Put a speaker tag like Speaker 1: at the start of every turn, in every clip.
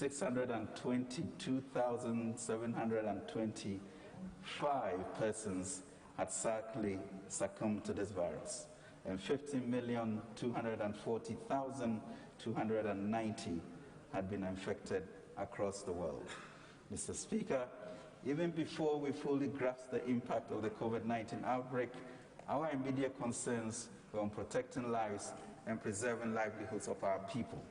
Speaker 1: 622,725 persons had sadly succumbed to this virus, and 50,240,290 had been infected across the world. Mr. Speaker, even before we fully grasp the impact of the COVID-19 outbreak, our immediate concerns were on protecting lives and preserving livelihoods of our people.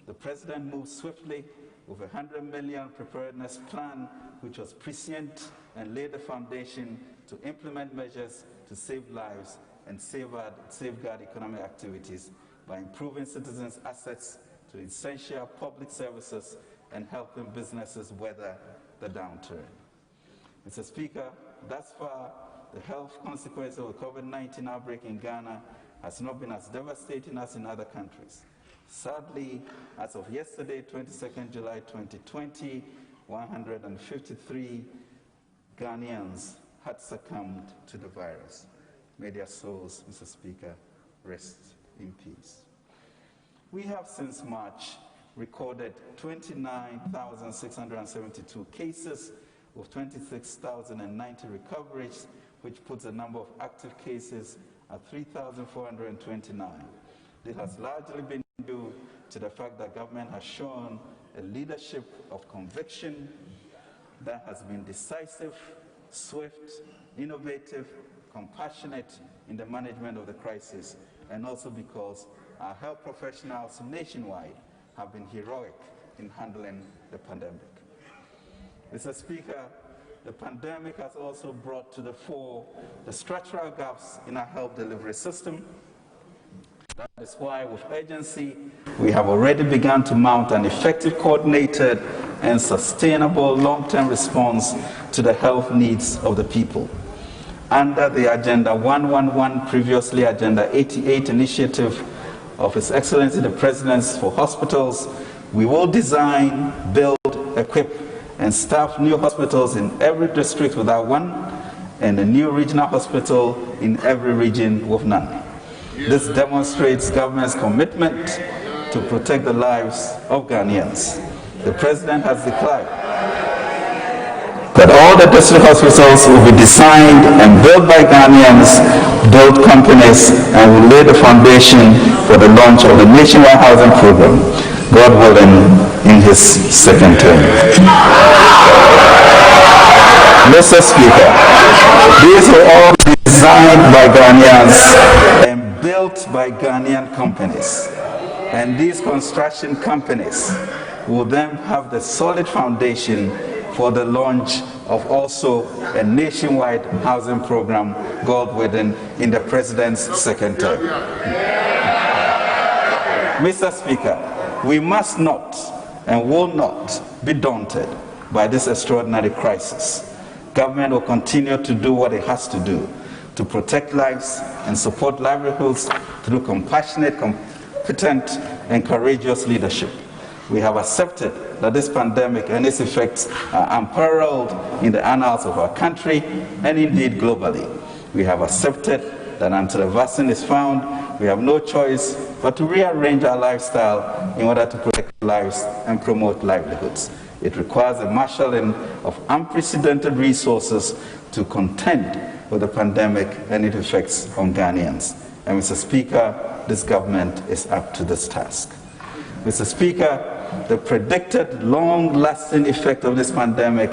Speaker 1: The President moved swiftly with a $100 million preparedness plan, which was prescient and laid the foundation to implement measures to save lives and safeguard economic activities by improving citizens' access to essential public services and helping businesses weather the downturn. Mr. Speaker, thus far, the health consequences of the COVID-19 outbreak in Ghana has not been as devastating as in other countries. Sadly, as of yesterday, 22nd July 2020, 153 Ghanaians had succumbed to the virus. May their souls, Mr. Speaker, rest in peace. We have since March recorded 29,672 cases with 26,090 recoveries, which puts the number of active cases at 3,429. This has largely been due to the fact that government has shown a leadership of conviction that has been decisive, swift, innovative, compassionate in the management of the crisis, and also because our health professionals nationwide have been heroic in handling the pandemic. Mr. Speaker, the pandemic has also brought to the fore the structural gaps in our health delivery system. That is why, with urgency, we have already begun to mount an effective, coordinated, and sustainable long-term response to the health needs of the people. Under the Agenda 111, previously Agenda 88 initiative of His Excellency the President's for hospitals, we will design, build, equip, and staff new hospitals in every district without one, and a new regional hospital in every region with none. This demonstrates government's commitment to protect the lives of Ghanaians. The President has declared that all the district hospitals will be designed and built by Ghanaians, built companies, and will lay the foundation for the launch of the nationwide housing program, God willing, in his second term. Mr. Speaker, these will all be designed by Ghanaians and built by Ghanaian companies. And these construction companies will then have the solid foundation for the launch of also a nationwide housing program, God willing, in the President's second term. Mr. Speaker, we must not and will not be daunted by this extraordinary crisis. Government will continue to do what it has to do to protect lives and support livelihoods through compassionate, competent, and courageous leadership. We have accepted that this pandemic and its effects are unparalleled in the annals of our country and indeed globally. We have accepted that until a vaccine is found, we have no choice but to rearrange our lifestyle in order to protect lives and promote livelihoods. It requires a marshalling of unprecedented resources to contend with the pandemic and its effects on Ghanaians. And Mr. Speaker, this government is up to this task. Mr. Speaker, the predicted long-lasting effect of this pandemic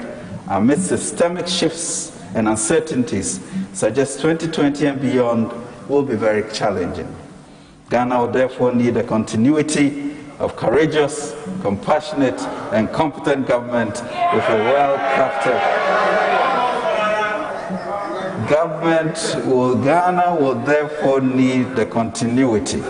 Speaker 1: amidst systemic shifts and uncertainties suggests 2020 and beyond will be very challenging. Ghana will therefore need a continuity of courageous, compassionate, and competent government with a well-crafted Ghana will therefore need the continuity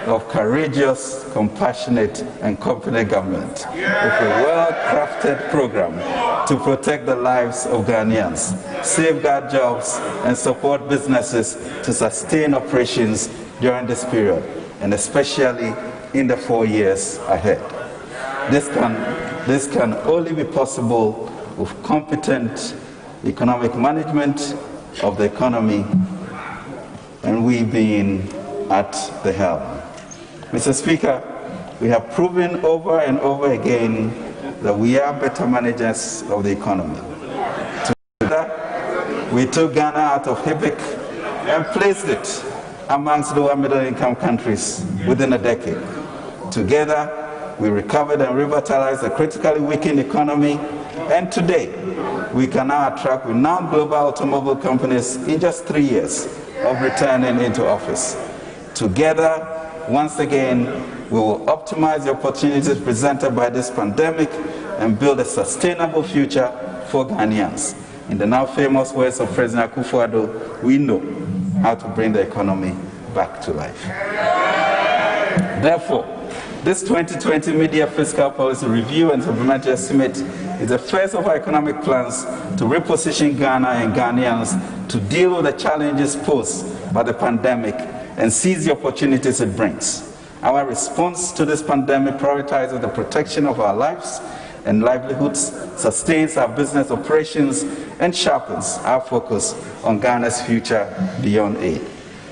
Speaker 1: of courageous, compassionate, and competent government with a well-crafted program to protect the lives of Ghanaians, safeguard jobs, and support businesses to sustain operations during this period, and especially in the 4 years ahead. This can only be possible with competent economic management of the economy, and we being at the helm. Mr. Speaker, we have proven over and over again that we are better managers of the economy. Together, we took Ghana out of HIPIC and placed it amongst lower middle-income countries within a decade. Together, we recovered and revitalized a critically weakened economy, and today, we can now attract renowned global automobile companies in just 3 years of returning into office. Together, once again, we will optimize the opportunities presented by this pandemic and build a sustainable future for Ghanaians. In the now famous words of President Akufo-Addo, we know how to bring the economy back to life. Therefore, this 2020 mid-year fiscal policy review and supplementary estimate is the first of our economic plans to reposition Ghana and Ghanaians to deal with the challenges posed by the pandemic and seize the opportunities it brings. Our response to this pandemic prioritizes the protection of our lives and livelihoods, sustains our business operations, and sharpens our focus on Ghana's future beyond aid.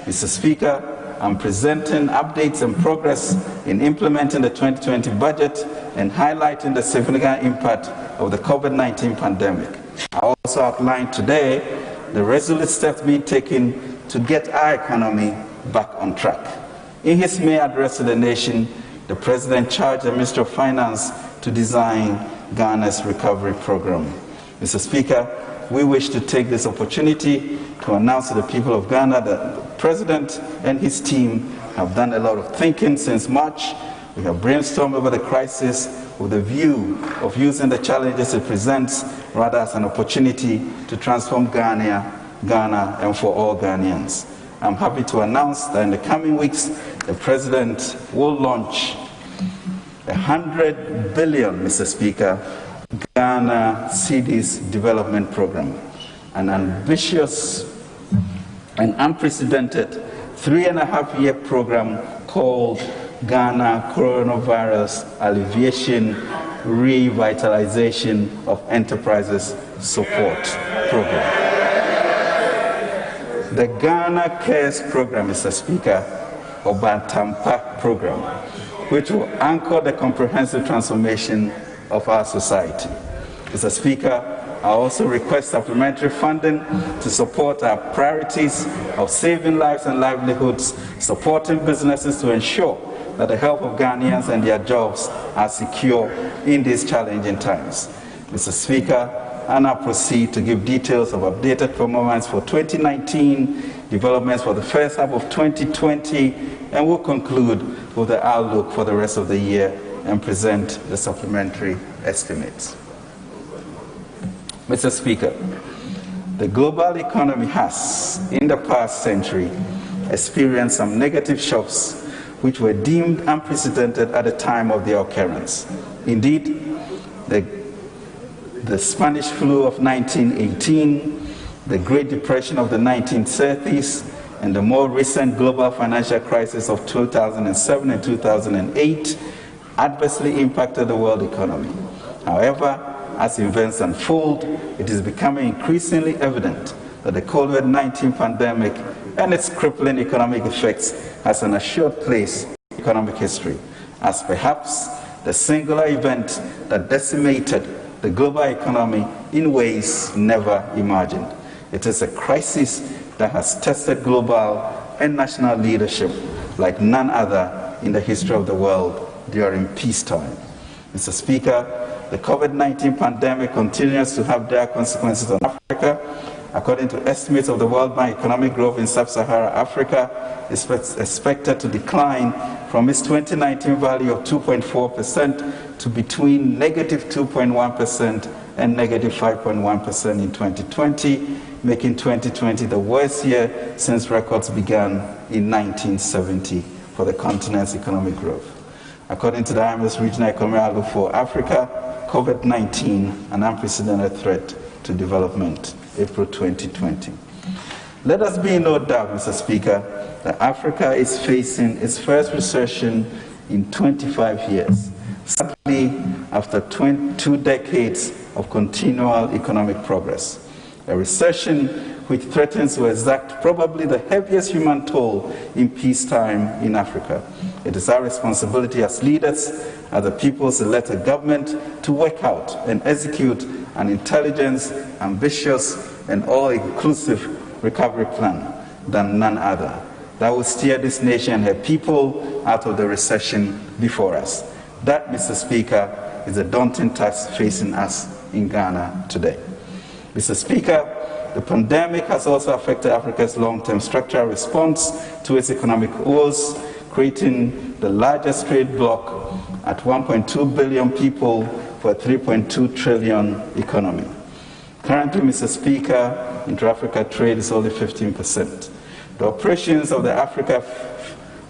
Speaker 1: Mr. Speaker, I'm presenting updates and progress in implementing the 2020 budget and highlighting the significant impact of the COVID-19 pandemic. I also outlined today the resolute steps being taken to get our economy back on track. In his May address to the nation, the President charged the Ministry of Finance to design Ghana's recovery program. Mr. Speaker, we wish to take this opportunity to announce to the people of Ghana that the President and his team have done a lot of thinking since March. We have brainstormed over the crisis with a view of using the challenges it presents rather as an opportunity to transform Ghana and for all Ghanaians. I'm happy to announce that in the coming weeks, the President will launch 100 billion, Mr. Speaker, Ghana Cedis Development Program, an ambitious and unprecedented 3.5-year program called Ghana Coronavirus Alleviation Revitalization of Enterprises Support Program. The Ghana Cares Program, Mr. Speaker, or Bantampa Program, which will anchor the comprehensive transformation of our society. Mr. Speaker, I also request supplementary funding to support our priorities of saving lives and livelihoods, supporting businesses to ensure that the health of Ghanaians and their jobs are secure in these challenging times. Mr. Speaker, I now proceed to give details of updated performance for 2019, developments for the first half of 2020, and will conclude with the outlook for the rest of the year and present the supplementary estimates. Mr. Speaker, the global economy has, in the past century, experienced some negative shocks which were deemed unprecedented at the time of their occurrence. Indeed, the Spanish flu of 1918, the Great Depression of the 1930s, and the more recent global financial crisis of 2007 and 2008 adversely impacted the world economy. However, as events unfold, it is becoming increasingly evident that the COVID-19 pandemic and its crippling economic effects has an assured place in economic history, as perhaps the singular event that decimated the global economy in ways never imagined. It is a crisis that has tested global and national leadership like none other in the history of the world during peacetime. Mr. Speaker, the COVID-19 pandemic continues to have dire consequences on Africa. According to estimates of the World Bank, economic growth in sub-Saharan Africa is expected to decline from its 2019 value of 2.4% to between negative 2.1% and negative 5.1% in 2020, making 2020 the worst year since records began in 1970 for the continent's economic growth. According to the IMF's Regional Economic Outlook for Africa, COVID-19, an unprecedented threat to development, April 2020. Let us be in no doubt, Mr. Speaker, that Africa is facing its first recession in 25 years, sadly after 2 decades of continual economic progress. A recession which threatens to exact probably the heaviest human toll in peacetime in Africa. It is our responsibility as leaders, as the people's elected government, to work out and execute an intelligent, ambitious, and all-inclusive recovery plan than none other that will steer this nation and her people out of the recession before us. That, Mr. Speaker, is a daunting task facing us in Ghana today. Mr. Speaker, the pandemic has also affected Africa's long-term structural response to its economic woes, creating the largest trade bloc at 1.2 billion people for a 3.2 trillion economy. Currently, Mr. Speaker, inter-Africa trade is only 15%. The operations of the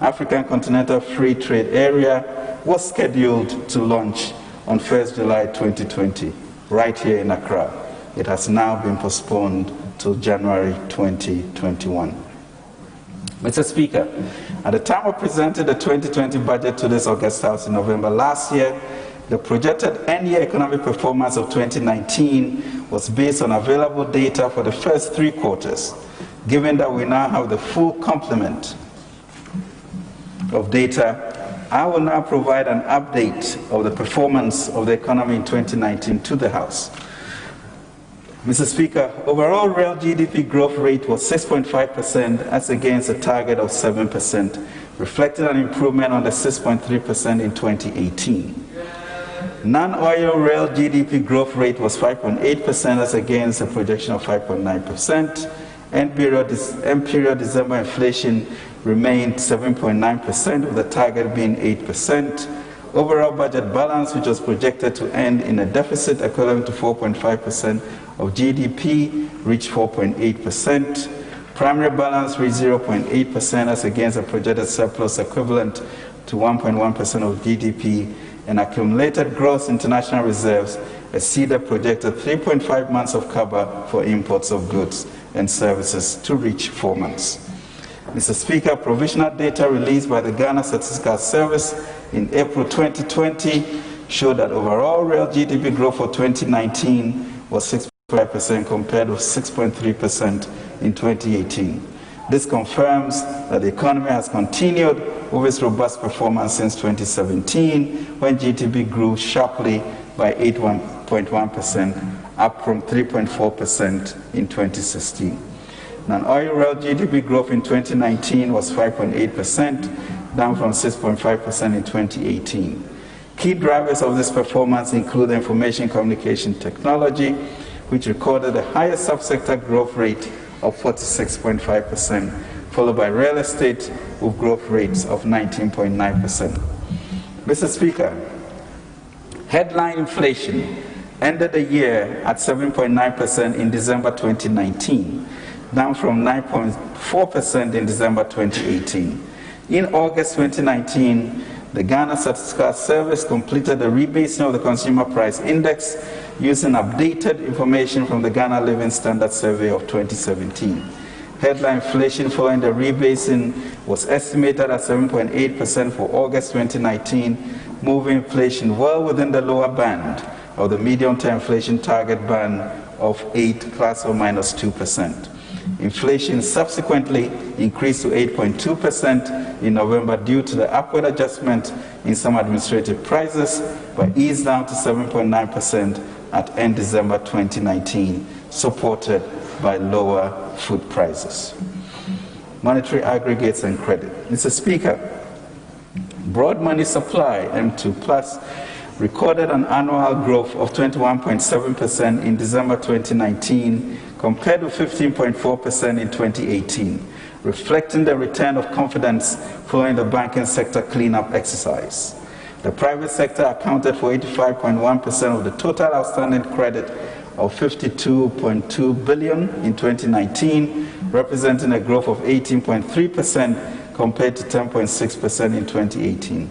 Speaker 1: African Continental Free Trade Area was scheduled to launch on 1st July 2020, right here in Accra. It has now been postponed till January 2021. Mr. Speaker, at the time I presented the 2020 budget to this August House in November last year, the projected end-year economic performance of 2019 was based on available data for the first 3 quarters. Given that we now have the full complement of data, I will now provide an update of the performance of the economy in 2019 to the House. Mr. Speaker, overall real GDP growth rate was 6.5% as against a target of 7%, reflecting an improvement on the 6.3% in 2018. Non-oil real GDP growth rate was 5.8% as against a projection of 5.9%. End period December inflation remained 7.9%, with the target being 8%. Overall budget balance, which was projected to end in a deficit equivalent to 4.5% of GDP, reached 4.8%. Primary balance reached 0.8% as against a projected surplus equivalent to 1.1% of GDP, and accumulated gross international reserves exceeded projected 3.5 months of cover for imports of goods and services to reach 4 months. Mr. Speaker, provisional data released by the Ghana Statistical Service in April 2020 showed that overall real GDP growth for 2019 was 6.5% compared with 6.3% in 2018. This confirms that the economy has continued with its robust performance since 2017, when GDP grew sharply by 8.1%, up from 3.4% in 2016. Non-oil real GDP growth in 2019 was 5.8%, down from 6.5% in 2018. Key drivers of this performance include information communication technology, which recorded the highest subsector growth rate of 46.5%, followed by real estate with growth rates of 19.9%. Mr. Speaker, headline inflation ended the year at 7.9% in December 2019, down from 9.4% in December 2018. In August 2019, the Ghana Statistical Service completed the rebasing of the Consumer Price Index using updated information from the Ghana Living Standard Survey of 2017. Headline inflation following the rebasing was estimated at 7.8% for August 2019, moving inflation well within the lower band of the medium-term inflation target band of 8 plus or minus 2%. Inflation subsequently increased to 8.2% in November due to the upward adjustment in some administrative prices, but eased down to 7.9% at end December 2019, supported by lower food prices. Monetary aggregates and credit. Mr. Speaker, broad money supply, M2 plus, recorded an annual growth of 21.7% in December 2019 compared with 15.4% in 2018, reflecting the return of confidence following the banking sector cleanup exercise. The private sector accounted for 85.1% of the total outstanding credit of 52.2 billion in 2019, representing a growth of 18.3% compared to 10.6% in 2018.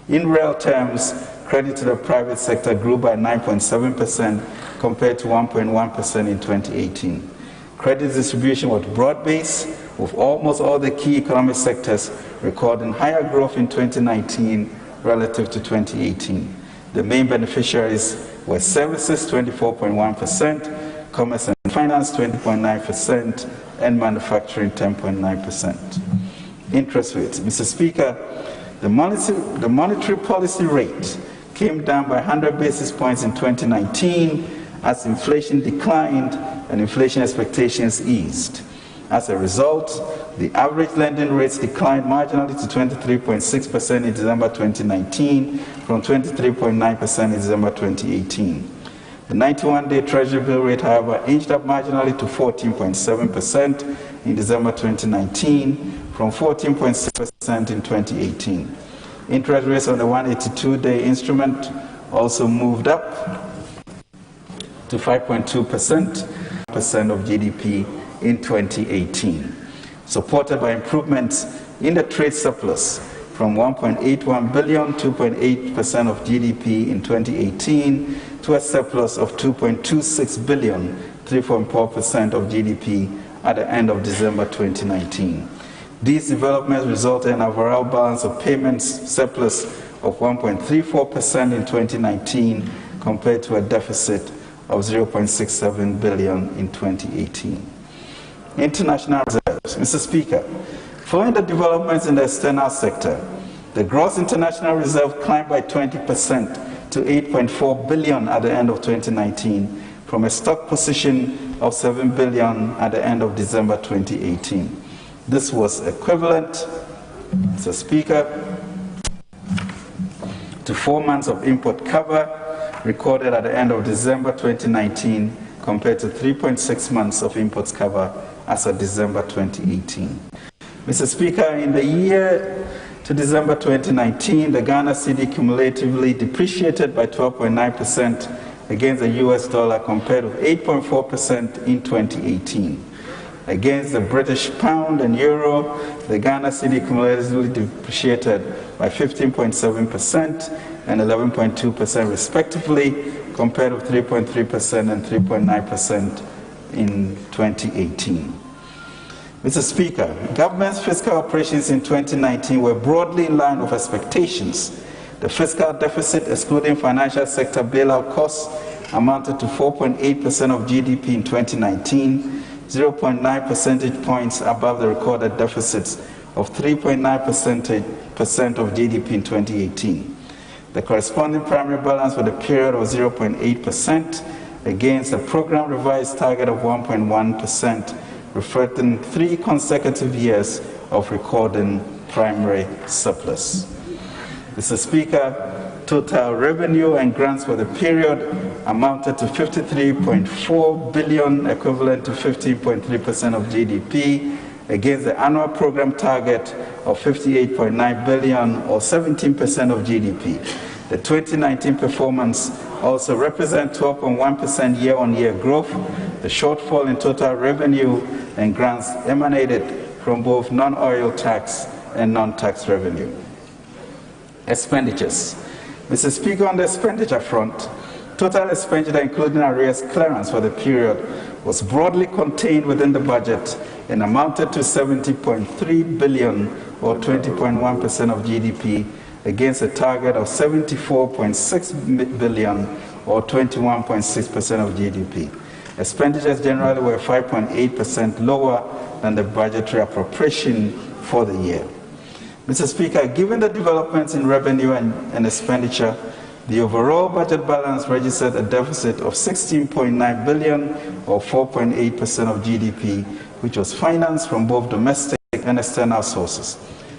Speaker 1: In real terms, credit to the private sector grew by 9.7% compared to 1.1% in 2018. Credit distribution was broad-based, with almost all the key economic sectors recording higher growth in 2019 relative to 2018. The main beneficiaries were services 24.1%, commerce and finance 20.9%, and manufacturing 10.9%. Interest rates. Mr. Speaker, The monetary policy rate came down by 100 basis points in 2019 as inflation declined and inflation expectations eased. As a result, the average lending rates declined marginally to 23.6% in December 2019 from 23.9% in December 2018. The 91-day Treasury bill rate, however, inched up marginally to 14.7% in December 2019 from 14.6% in 2018. Interest rates on the 182-day instrument also moved up to 5.2% of GDP in 2018, supported by improvements in the trade surplus from 1.81 billion, 2.8% of GDP in 2018, to a surplus of 2.26 billion, 3.4% of GDP at the end of December 2019. These developments resulted in a overall balance of payments surplus of 1.34% in 2019 compared to a deficit of 0.67 billion in 2018. International reserves. Mr. Speaker, following the developments in the external sector, the gross international reserve climbed by 20% to 8.4 billion at the end of 2019 from a stock position of 7 billion at the end of December 2018. This was equivalent, Mr. Speaker, to 4 months of import cover recorded at the end of December 2019 compared to 3.6 months of imports cover as of December 2018. Mr. Speaker, in the year to December 2019, the Ghana cedi cumulatively depreciated by 12.9% against the US dollar compared with 8.4% in 2018. Against the British pound and euro, the Ghana cedi cumulatively depreciated by 15.7% and 11.2% respectively, compared with 3.3% and 3.9% in 2018. Mr. Speaker, government's fiscal operations in 2019 were broadly in line with expectations. The fiscal deficit, excluding financial sector bailout costs, amounted to 4.8% of GDP in 2019, 0.9 percentage points above the recorded deficits of 3.9% of GDP in 2018. The corresponding primary balance for the period was 0.8% against a program revised target of 1.1%, reflecting 3 consecutive years of recording primary surplus. Mr. Speaker, total revenue and grants for the period amounted to 53.4 billion, equivalent to 15.3% of GDP, against the annual program target of 58.9 billion, or 17% of GDP. The 2019 performance also represents 12.1% year-on-year growth. The shortfall in total revenue and grants emanated from both non-oil tax and non-tax revenue. Expenditures. Mr. Speaker, on the expenditure front, total expenditure including arrears clearance for the period was broadly contained within the budget and amounted to 70.3 billion, or 20.1% of GDP, against a target of 74.6 billion, or 21.6% of GDP. Expenditures generally were 5.8% lower than the budgetary appropriation for the year. Mr. Speaker, given the developments in revenue and expenditure, the overall budget balance registered a deficit of 16.9 billion, or 4.8% of GDP, which was financed from both domestic and external sources.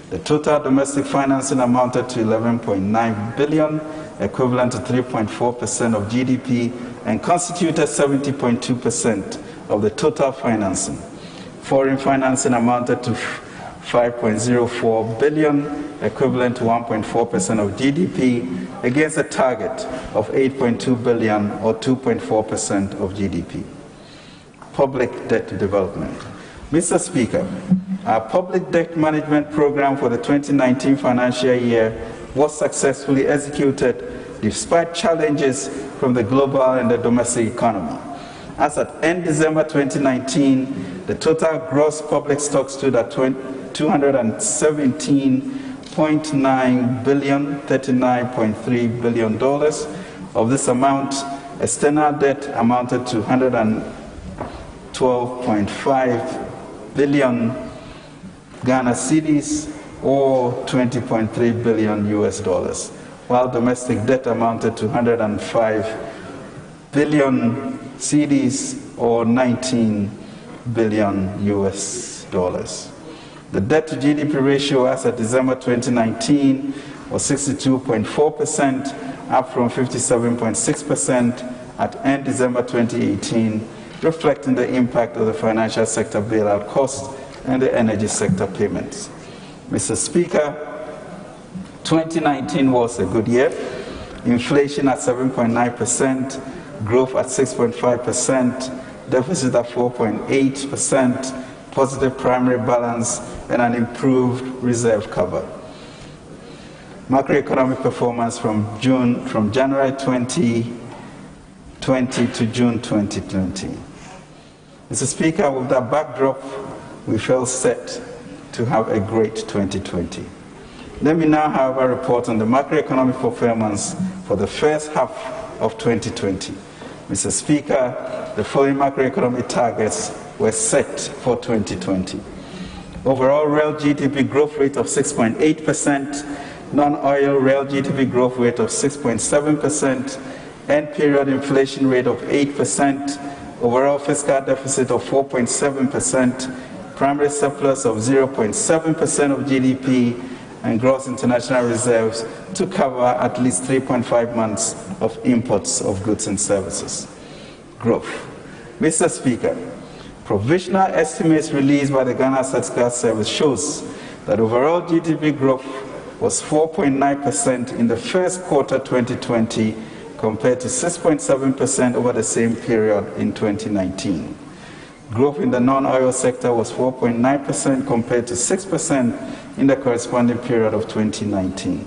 Speaker 1: The total domestic financing amounted to 11.9 billion, equivalent to 3.4% of GDP, and constituted 70.2% of the total financing. Foreign financing amounted to 5.04 billion, equivalent to 1.4% of GDP, against a target of 8.2 billion, or 2.4% of GDP. Public debt development. Mr. Speaker, our public debt management program for the 2019 financial year was successfully executed despite challenges from the global and the domestic economy. As at end December 2019, the total gross public stock stood at $217.9 billion, $39.3 billion. Of this amount, external debt amounted to $112.5 billion Ghana cedis, or 20.3 billion US dollars, while domestic debt amounted to 105 billion cedis or 19 billion US dollars. The debt to GDP ratio as of December 2019 was 62.4%, up from 57.6% at end December 2018, reflecting the impact of the financial sector bailout costs and the energy sector payments. Mr. Speaker, 2019 was a good year. Inflation at 7.9%, growth at 6.5%, deficit at 4.8%, positive primary balance, and an improved reserve cover. Macroeconomic performance from January 2020 to June 2020. Mr. Speaker, with that backdrop, we felt set to have a great 2020. Let me now, however, report on the macroeconomic performance for the first half of 2020. Mr. Speaker, the following macroeconomic targets were set for 2020. Overall real GDP growth rate of 6.8%, non-oil real GDP growth rate of 6.7%, end period inflation rate of 8%, overall fiscal deficit of 4.7%, primary surplus of 0.7% of GDP, and gross international reserves to cover at least 3.5 months of imports of goods and services. Growth. Mr. Speaker, provisional estimates released by the Ghana Statistical Service shows that overall GDP growth was 4.9% in the first quarter 2020 compared to 6.7% over the same period in 2019. Growth in the non-oil sector was 4.9% compared to 6% in the corresponding period of 2019.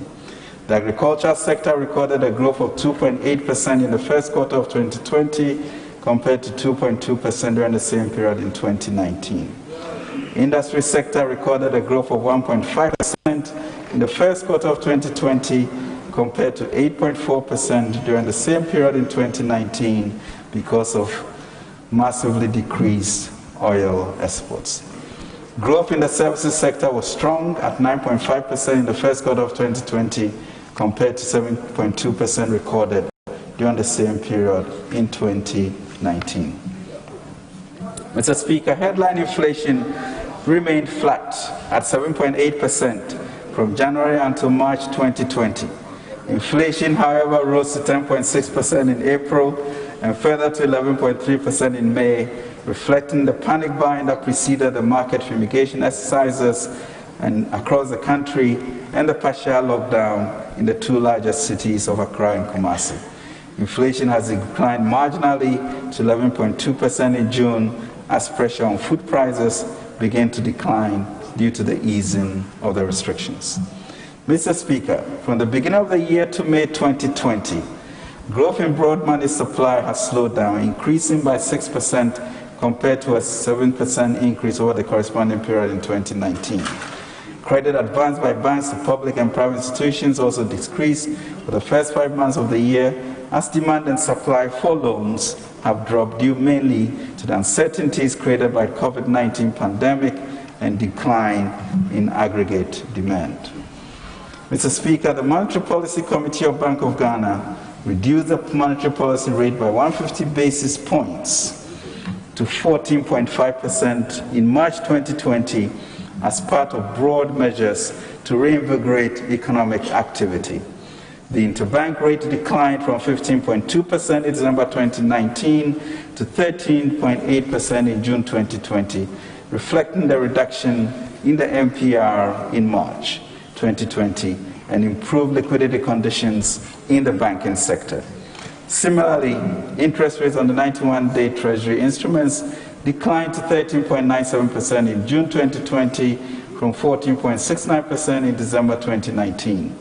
Speaker 1: The agricultural sector recorded a growth of 2.8% in the first quarter of 2020 compared to 2.2% during the same period in 2019. Industry sector recorded a growth of 1.5% in the first quarter of 2020 compared to 8.4% during the same period in 2019 because of massively decreased oil exports. Growth in the services sector was strong at 9.5% in the first quarter of 2020 compared to 7.2% recorded during the same period in 2019. Mr. Speaker, headline inflation remained flat at 7.8% from January until March 2020. Inflation, however, rose to 10.6% in April and further to 11.3% in May, reflecting the panic buying that preceded the market fumigation exercises and across the country and the partial lockdown in the two largest cities of Accra and Kumasi. Inflation has declined marginally to 11.2% in June as pressure on food prices began to decline due to the easing of the restrictions. Mr. Speaker, from the beginning of the year to May 2020, growth in broad money supply has slowed down, increasing by 6% compared to a 7% increase over the corresponding period in 2019. Credit advanced by banks to public and private institutions also decreased for the first 5 months of the year as demand and supply for loans have dropped due mainly to the uncertainties created by the COVID-19 pandemic and decline in aggregate demand. Mr. Speaker, the Monetary Policy Committee of Bank of Ghana reduced the monetary policy rate by 150 basis points to 14.5% in March 2020 as part of broad measures to reinvigorate economic activity. The interbank rate declined from 15.2% in December 2019 to 13.8% in June 2020, reflecting the reduction in the MPR in March 2020 and improved liquidity conditions in the banking sector. Similarly, interest rates on the 91-day Treasury instruments declined to 13.97% in June 2020 from 14.69% in December 2019.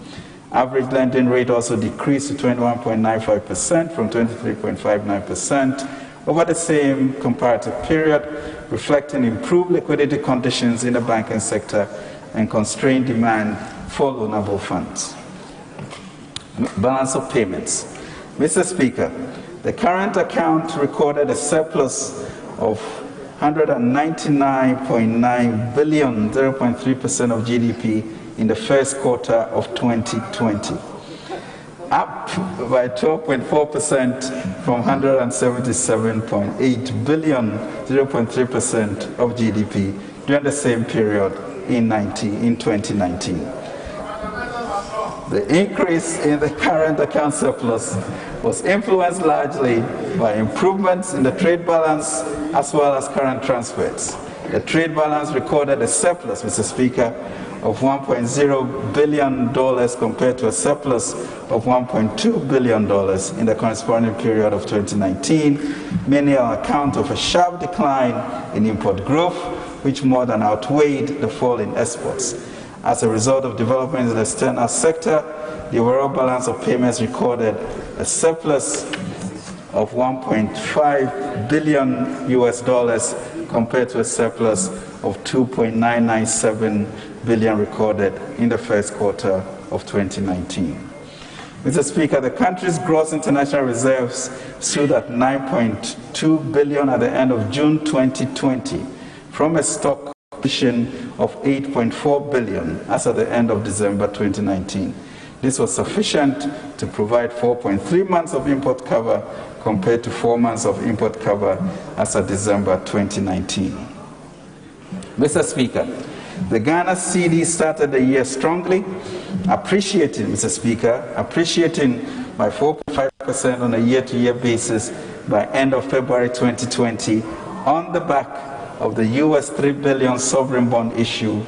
Speaker 1: Average lending rate also decreased to 21.95% from 23.59% over the same comparative period, reflecting improved liquidity conditions in the banking sector and constrained demand for loanable funds. Balance of payments. Mr. Speaker, the current account recorded a surplus of 199.9 billion, 0.3% of GDP in the first quarter of 2020, up by 12.4% from 177.8 billion, 0.3% of GDP during the same period in 2019. The increase in the current account surplus was influenced largely by improvements in the trade balance as well as current transfers. The trade balance recorded a surplus, Mr. Speaker, of $1.0 billion compared to a surplus of $1.2 billion in the corresponding period of 2019, mainly on account of a sharp decline in import growth, which more than outweighed the fall in exports. As a result of developments in the external sector, the overall balance of payments recorded a surplus of $1.5 billion compared to a surplus of $2.997 billion recorded in the first quarter of 2019. Mr. Speaker, the country's gross international reserves stood at $9.2 billion at the end of June 2020, from a stock position of $8.4 billion as at the end of December 2019. This was sufficient to provide 4.3 months of import cover compared to 4 months of import cover as of December 2019. Mr. Speaker, the Ghana cedi started the year strongly, appreciating by 4.5% on a year-to-year basis by end of February 2020 on the back of the US $3 billion sovereign bond issue,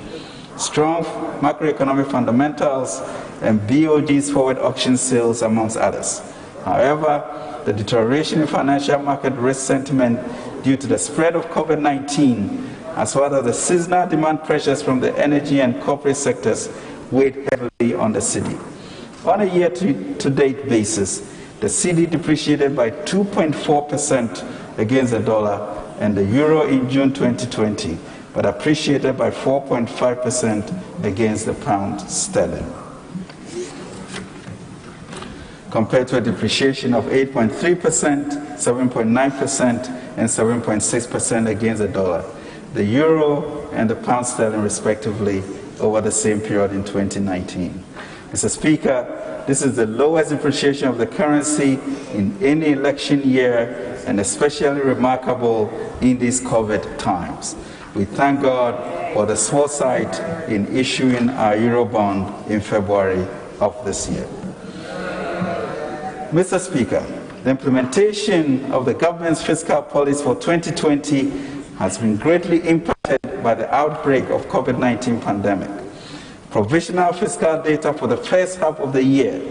Speaker 1: strong macroeconomic fundamentals, and BOG's forward auction sales, amongst others. However, the deterioration in financial market risk sentiment due to the spread of COVID-19, as well as the seasonal demand pressures from the energy and corporate sectors, weighed heavily on the cedi. On a year-to-date basis, the cedi depreciated by 2.4% against the dollar and the euro in June 2020, but appreciated by 4.5% against the pound sterling, compared to a depreciation of 8.3%, 7.9%, and 7.6% against the dollar, the euro, and the pound sterling, respectively, over the same period in 2019. Mr. Speaker, this is the lowest depreciation of the currency in any election year, and especially remarkable in these COVID times. We thank God for the foresight in issuing our Eurobond in February of this year. Mr. Speaker, the implementation of the government's fiscal policy for 2020 has been greatly impacted by the outbreak of COVID-19 pandemic. Provisional fiscal data for the first half of the year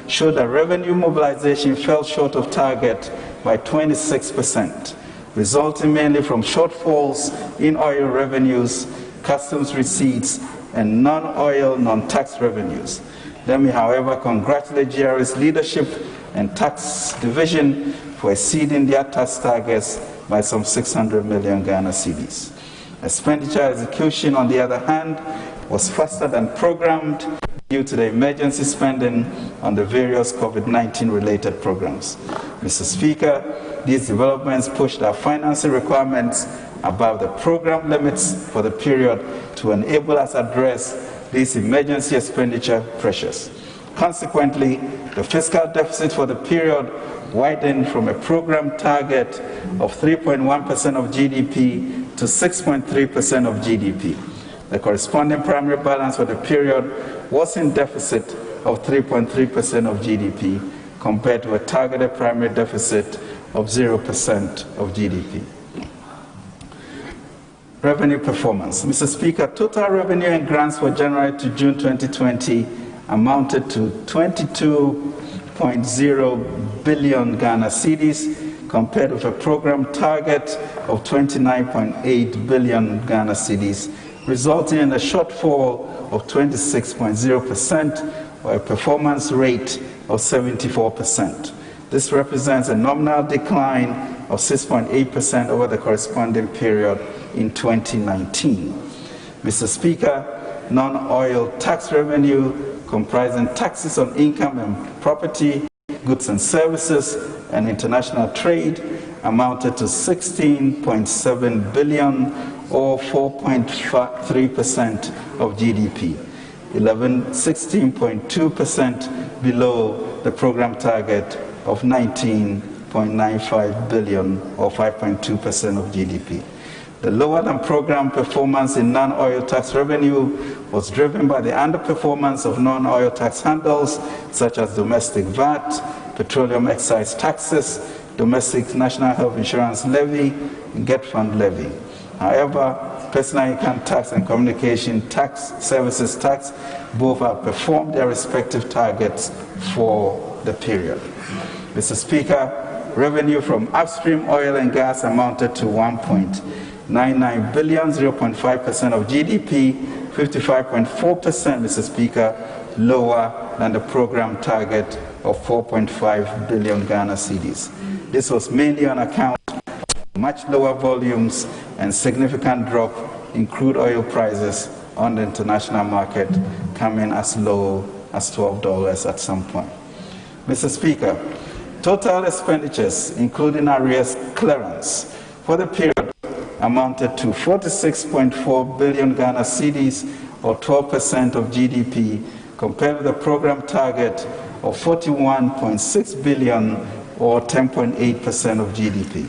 Speaker 1: showed that revenue mobilization fell short of target by 26%, resulting mainly from shortfalls in oil revenues, customs receipts, and non-oil, non-tax revenues. Let me, however, congratulate GRA's leadership and tax division for exceeding their tax targets by some 600 million Ghana cedis. Expenditure execution, on the other hand, was faster than programmed due to the emergency spending on the various COVID-19 related programs. Mr. Speaker, these developments pushed our financing requirements above the program limits for the period to enable us to address these emergency expenditure pressures. Consequently, the fiscal deficit for the period widened from a program target of 3.1% of GDP to 6.3% of GDP. The corresponding primary balance for the period was in deficit of 3.3% of GDP compared to a targeted primary deficit of 0% of GDP. Revenue performance. Mr. Speaker, total revenue and grants for January to June 2020 amounted to 22.0 billion Ghana cedis compared with a program target of 29.8 billion Ghana cedis, resulting in a shortfall of 26.0% or a performance rate of 74%. This represents a nominal decline of 6.8% over the corresponding period in 2019. Mr. Speaker, non-oil tax revenue, comprising taxes on income and property, goods and services, and international trade, amounted to 16.7 billion or 4.3% of GDP. 16.2% below the program target of 19.95 billion, or 5.2% of GDP. The lower than program performance in non-oil tax revenue was driven by the underperformance of non-oil tax handles such as domestic VAT, petroleum excise taxes, domestic national health insurance levy, and GET fund levy. However, personal income tax and communication tax, services tax, both outperformed their respective targets for the period. Mr. Speaker, revenue from upstream oil and gas amounted to 1.99 billion, 0.5% of GDP, 55.4%, Mr. Speaker, lower than the program target of 4.5 billion Ghana cedis. This was mainly on account of much lower volumes and significant drop in crude oil prices on the international market, coming as low as $12 at some point. Mr. Speaker, total expenditures, including arrears clearance, for the period amounted to 46.4 billion Ghana cedis, or 12% of GDP, compared with the program target of 41.6 billion, or 10.8% of GDP.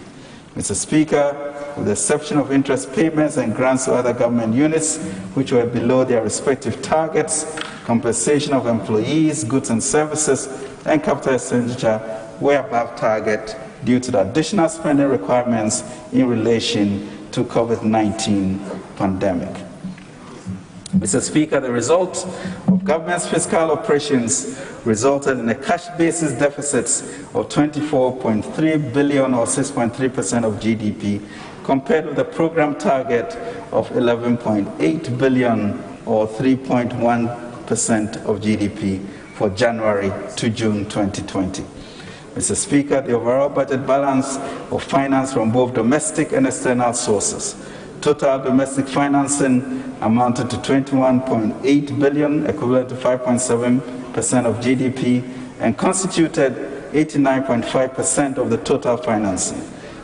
Speaker 1: Mr. Speaker, with the exception of interest payments and grants to other government units, which were below their respective targets, compensation of employees, goods and services, and capital expenditure were above target due to the additional spending requirements in relation to COVID-19 pandemic. Mr. Speaker, the result of government's fiscal operations resulted in a cash basis deficits of 24.3 billion, or 6.3% of GDP, compared with the program target of 11.8 billion, or 3.1% of GDP for January to June 2020. Mr. Speaker, the overall budget balance was financed from both domestic and external sources. Total domestic financing amounted to 21.8 billion, equivalent to 5.7% of GDP, and constituted 89.5% of the total financing.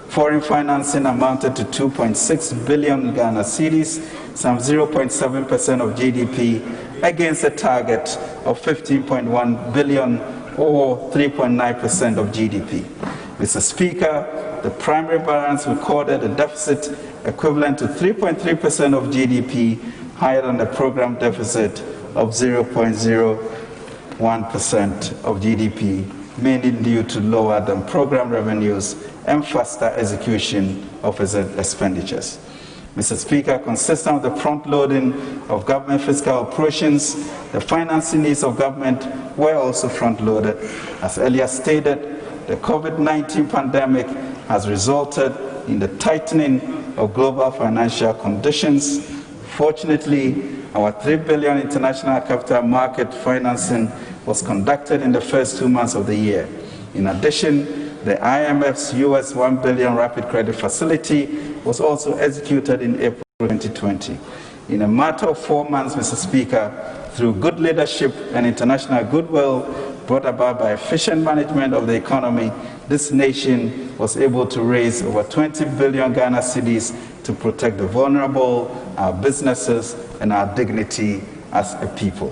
Speaker 1: Foreign financing amounted to 2.6 billion Ghana cedis, some 0.7% of GDP, against a target of 15.1 billion, or 3.9% of GDP. Mr. Speaker, the primary balance recorded a deficit equivalent to 3.3% of GDP, higher than the program deficit of 0.01% of GDP, mainly due to lower than program revenues and faster execution of its expenditures. Mr. Speaker, consistent with the front-loading of government fiscal operations, the financing needs of government were also front-loaded. As earlier stated, the COVID-19 pandemic has resulted in the tightening of global financial conditions. Fortunately, our $3 billion international capital market financing was conducted in the first 2 months of the year. In addition, the IMF's US $1 billion rapid credit facility was also executed in April 2020. In a matter of 4 months, Mr. Speaker, through good leadership and international goodwill brought about by efficient management of the economy, this nation was able to raise over 20 billion Ghana cedis to protect the vulnerable, our businesses, and our dignity as a people.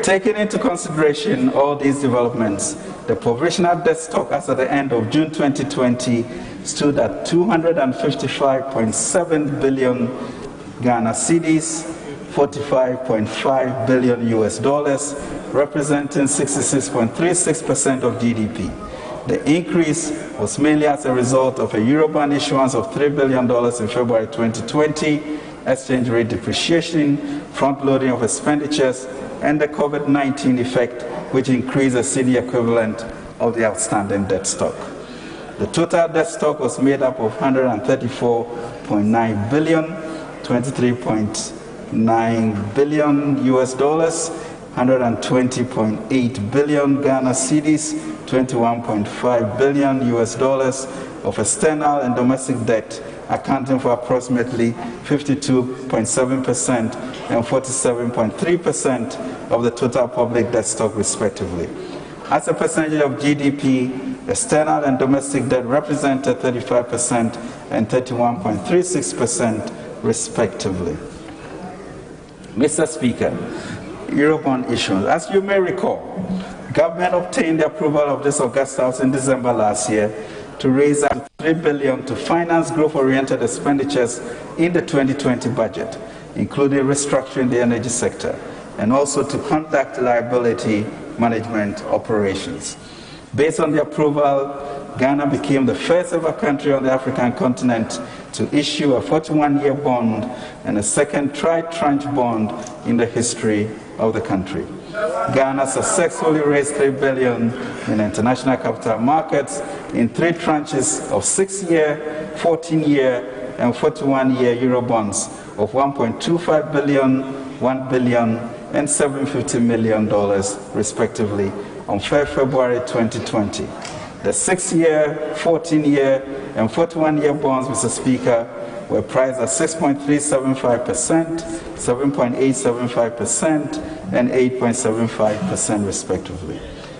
Speaker 1: Taking into consideration all these developments, the provisional debt stock as at the end of June 2020 stood at 255.7 billion Ghana cedis, 45.5 billion US dollars, representing 66.36% of GDP. The increase was mainly as a result of a Eurobond issuance of $3 billion in February 2020, exchange rate depreciation, front-loading of expenditures, and the COVID-19 effect, which increased the cedi equivalent of the outstanding debt stock. The total debt stock was made up of 134.9 billion, 23.9 billion US dollars, 120.8 billion Ghana cedis, 21.5 billion US dollars of external and domestic debt, accounting for approximately 52.7% and 47.3% of the total public debt stock, respectively. As a percentage of GDP, external and domestic debt represented 35% and 31.36%, respectively. Mr. Speaker, Eurobond issuance. As you may recall, government obtained the approval of this August House in December last year to raise up to $3 billion to finance growth-oriented expenditures in the 2020 budget, including restructuring the energy sector, and also to conduct liability management operations. Based on the approval, Ghana became the first ever country on the African continent to issue a 41-year bond and a second tri-tranche bond in the history of the country. Ghana successfully raised $3 billion in international capital markets in 3 tranches of 6-year, 14-year, and 41-year Eurobonds of $1.25 billion, $1 billion, and $750 million, respectively, on February 2020. The 6-year, 14-year, and 41-year bonds, Mr. Speaker, were priced at 6.375%, 7.875%, and 8.75%, respectively.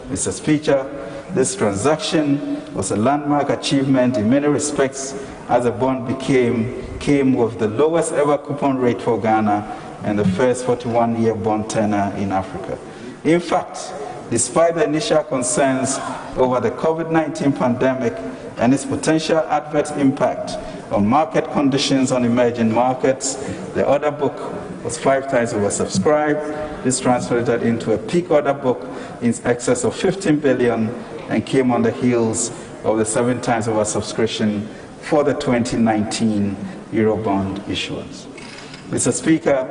Speaker 1: Mr. Speaker, this transaction was a landmark achievement in many respects, as the bond came with the lowest ever coupon rate for Ghana and the first 41-year bond tenor in Africa. In fact, despite the initial concerns over the COVID-19 pandemic and its potential adverse impact on market conditions on emerging markets, the order book was 5 times oversubscribed. This translated into a peak order book in excess of $15 billion and came on the heels of the 7 times oversubscription for the 2019 Eurobond issuance. Mr. Speaker,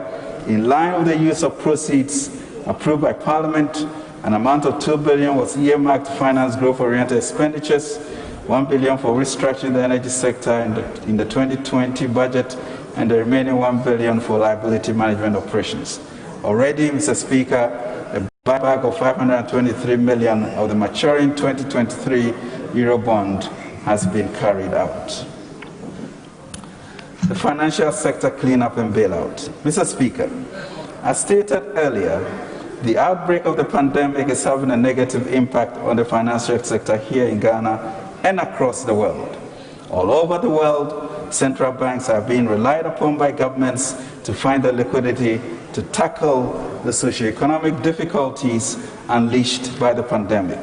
Speaker 1: in line with the use of proceeds approved by Parliament, an amount of $2 billion was earmarked to finance growth-oriented expenditures, $1 billion for restructuring the energy sector in the 2020 budget, and the remaining $1 billion for liability management operations. Already, Mr. Speaker, a buyback of $523 million of the maturing 2023 Eurobond has been carried out. The financial sector cleanup and bailout. Mr. Speaker, as stated earlier, the outbreak of the pandemic is having a negative impact on the financial sector here in Ghana and across the world. All over the world, central banks are being relied upon by governments to find the liquidity to tackle the socioeconomic difficulties unleashed by the pandemic.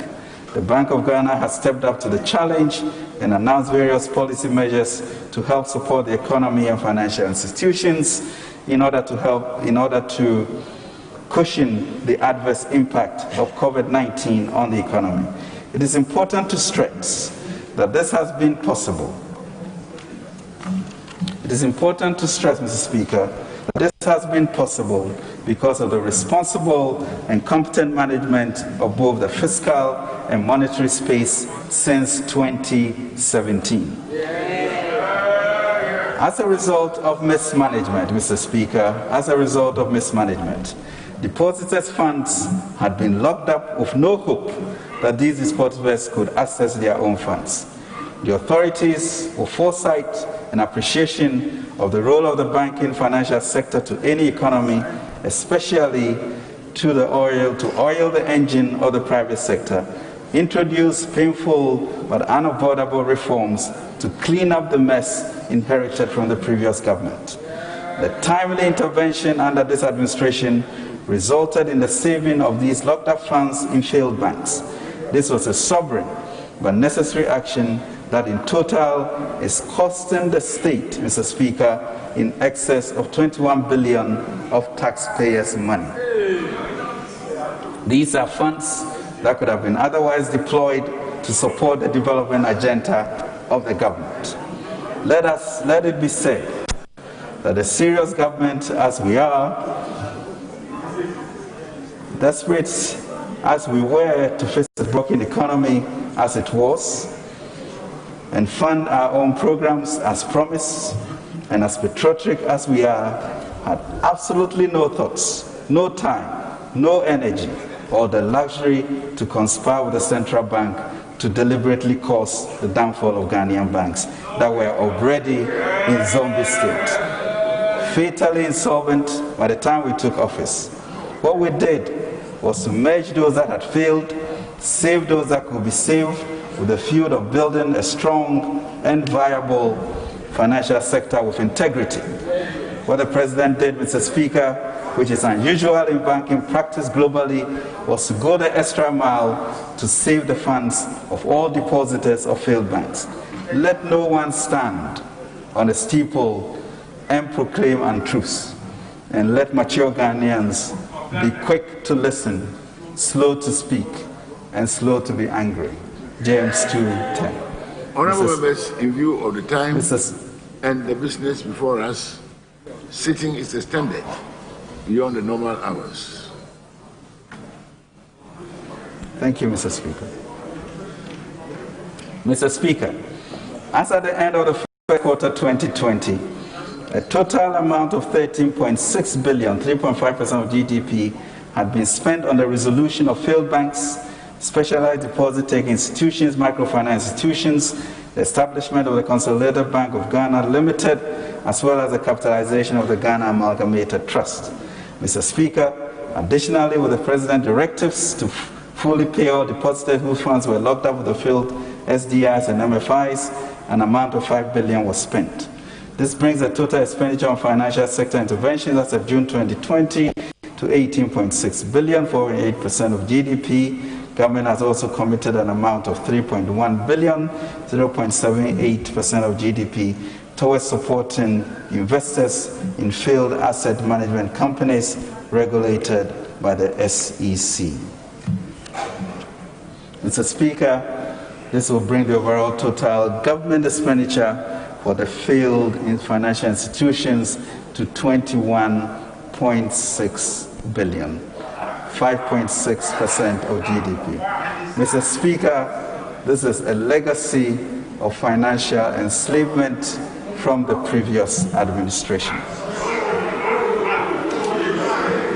Speaker 1: The Bank of Ghana has stepped up to the challenge and announced various policy measures to help support the economy and financial institutions in order to cushion the adverse impact of COVID-19 on the economy. It is important to stress that this has been possible. It is important to stress, Mr. Speaker, that this has been possible because of the responsible and competent management of both the fiscal and monetary space since 2017. As a result of mismanagement, Mr. Speaker, as a result of mismanagement, depositors' funds had been locked up with no hope that these depositors could access their own funds. The authorities, with foresight and appreciation of the role of the banking financial sector to any economy, especially to oil the engine of the private sector, introduced painful but unavoidable reforms to clean up the mess inherited from the previous government. The timely intervention under this administration resulted in the saving of these locked-up funds in failed banks. This was a sovereign but necessary action that in total is costing the state, Mr. Speaker, in excess of $21 billion of taxpayers' money. These are funds that could have been otherwise deployed to support the development agenda of the government. Let it be said that a serious government as we are, desperate as we were to face the broken economy as it was, and fund our own programs as promised, and as patriotic as we are, had absolutely no thoughts, no time, no energy, or the luxury to conspire with the central bank to deliberately cause the downfall of Ghanaian banks that were already in zombie state, fatally insolvent by the time we took office. What we did was to merge those that had failed, save those that could be saved, with the view of building a strong and viable financial sector with integrity. What the President did, Mr. Speaker, which is unusual in banking practice globally, was to go the extra mile to save the funds of all depositors of failed banks. Let no one stand on a steeple and proclaim untruths, and let mature Ghanaians be quick to listen, slow to speak, and slow to be angry. James 2:10.
Speaker 2: Honourable members, in view of the time and the business before us, sitting is extended beyond the normal hours.
Speaker 1: Thank you, Mr. Speaker. Mr. Speaker, as at the end of the first quarter 2020, a total amount of 13.6 billion, 3.5% of GDP, had been spent on the resolution of failed banks, specialized deposit-taking institutions, microfinance institutions, the establishment of the Consolidated Bank of Ghana Limited, as well as the capitalization of the Ghana Amalgamated Trust. Mr. Speaker, additionally, with the President's directives to fully pay all depositors whose funds were locked up with the failed SDIs and MFIs, an amount of 5 billion was spent. This brings the total expenditure on financial sector interventions as of June 2020 to 18.6 billion, 4.8% of GDP. Government has also committed an amount of 3.1 billion, 0.78% of GDP, towards supporting investors in failed asset management companies regulated by the SEC. Mr. Speaker, this will bring the overall total government expenditure for the failed financial institutions to 21.6 billion. 5.6% of GDP. Mr. Speaker, this is a legacy of financial enslavement from the previous administration.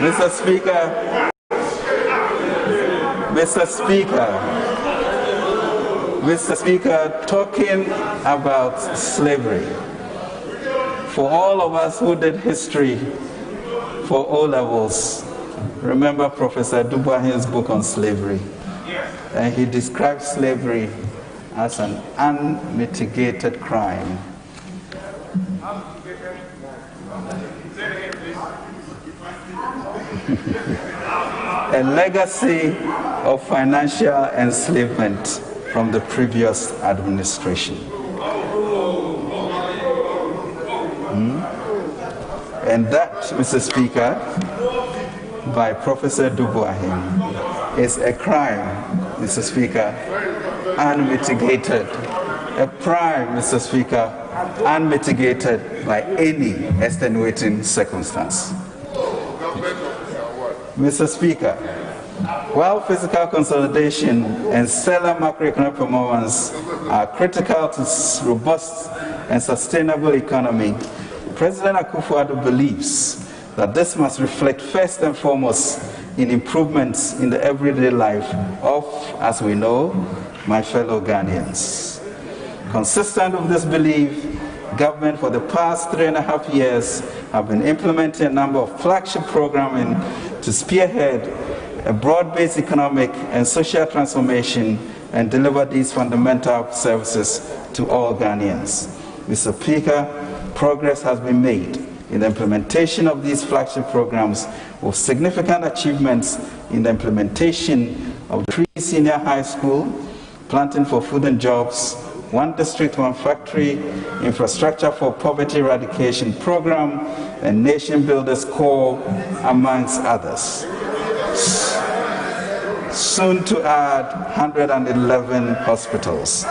Speaker 1: Mr. Speaker, talking about slavery, for all of us who did history for O-levels, remember Professor Dubois' book on slavery, and he describes slavery as an unmitigated crime. A legacy of financial enslavement from the previous administration. And that, Mr. Speaker, by Professor Dubois is a crime, Mr. Speaker, unmitigated. A crime, Mr. Speaker, unmitigated by any extenuating circumstance. Mr. Speaker, while fiscal consolidation and stellar macroeconomic performance are critical to robust and sustainable economy, President Akufo-Addo believes that this must reflect first and foremost in improvements in the everyday life of, as we know, my fellow Ghanaians. Consistent with this belief, government for the past 3.5 years have been implementing a number of flagship programming to spearhead a broad-based economic and social transformation and deliver these fundamental services to all Ghanaians. Mr. Speaker, progress has been made in the implementation of these flagship programs, with significant achievements in the implementation of the free senior high school, planting for food and jobs, one district, one factory, infrastructure for poverty eradication program, and Nation Builders Corps, amongst others. Soon to add 111 hospitals.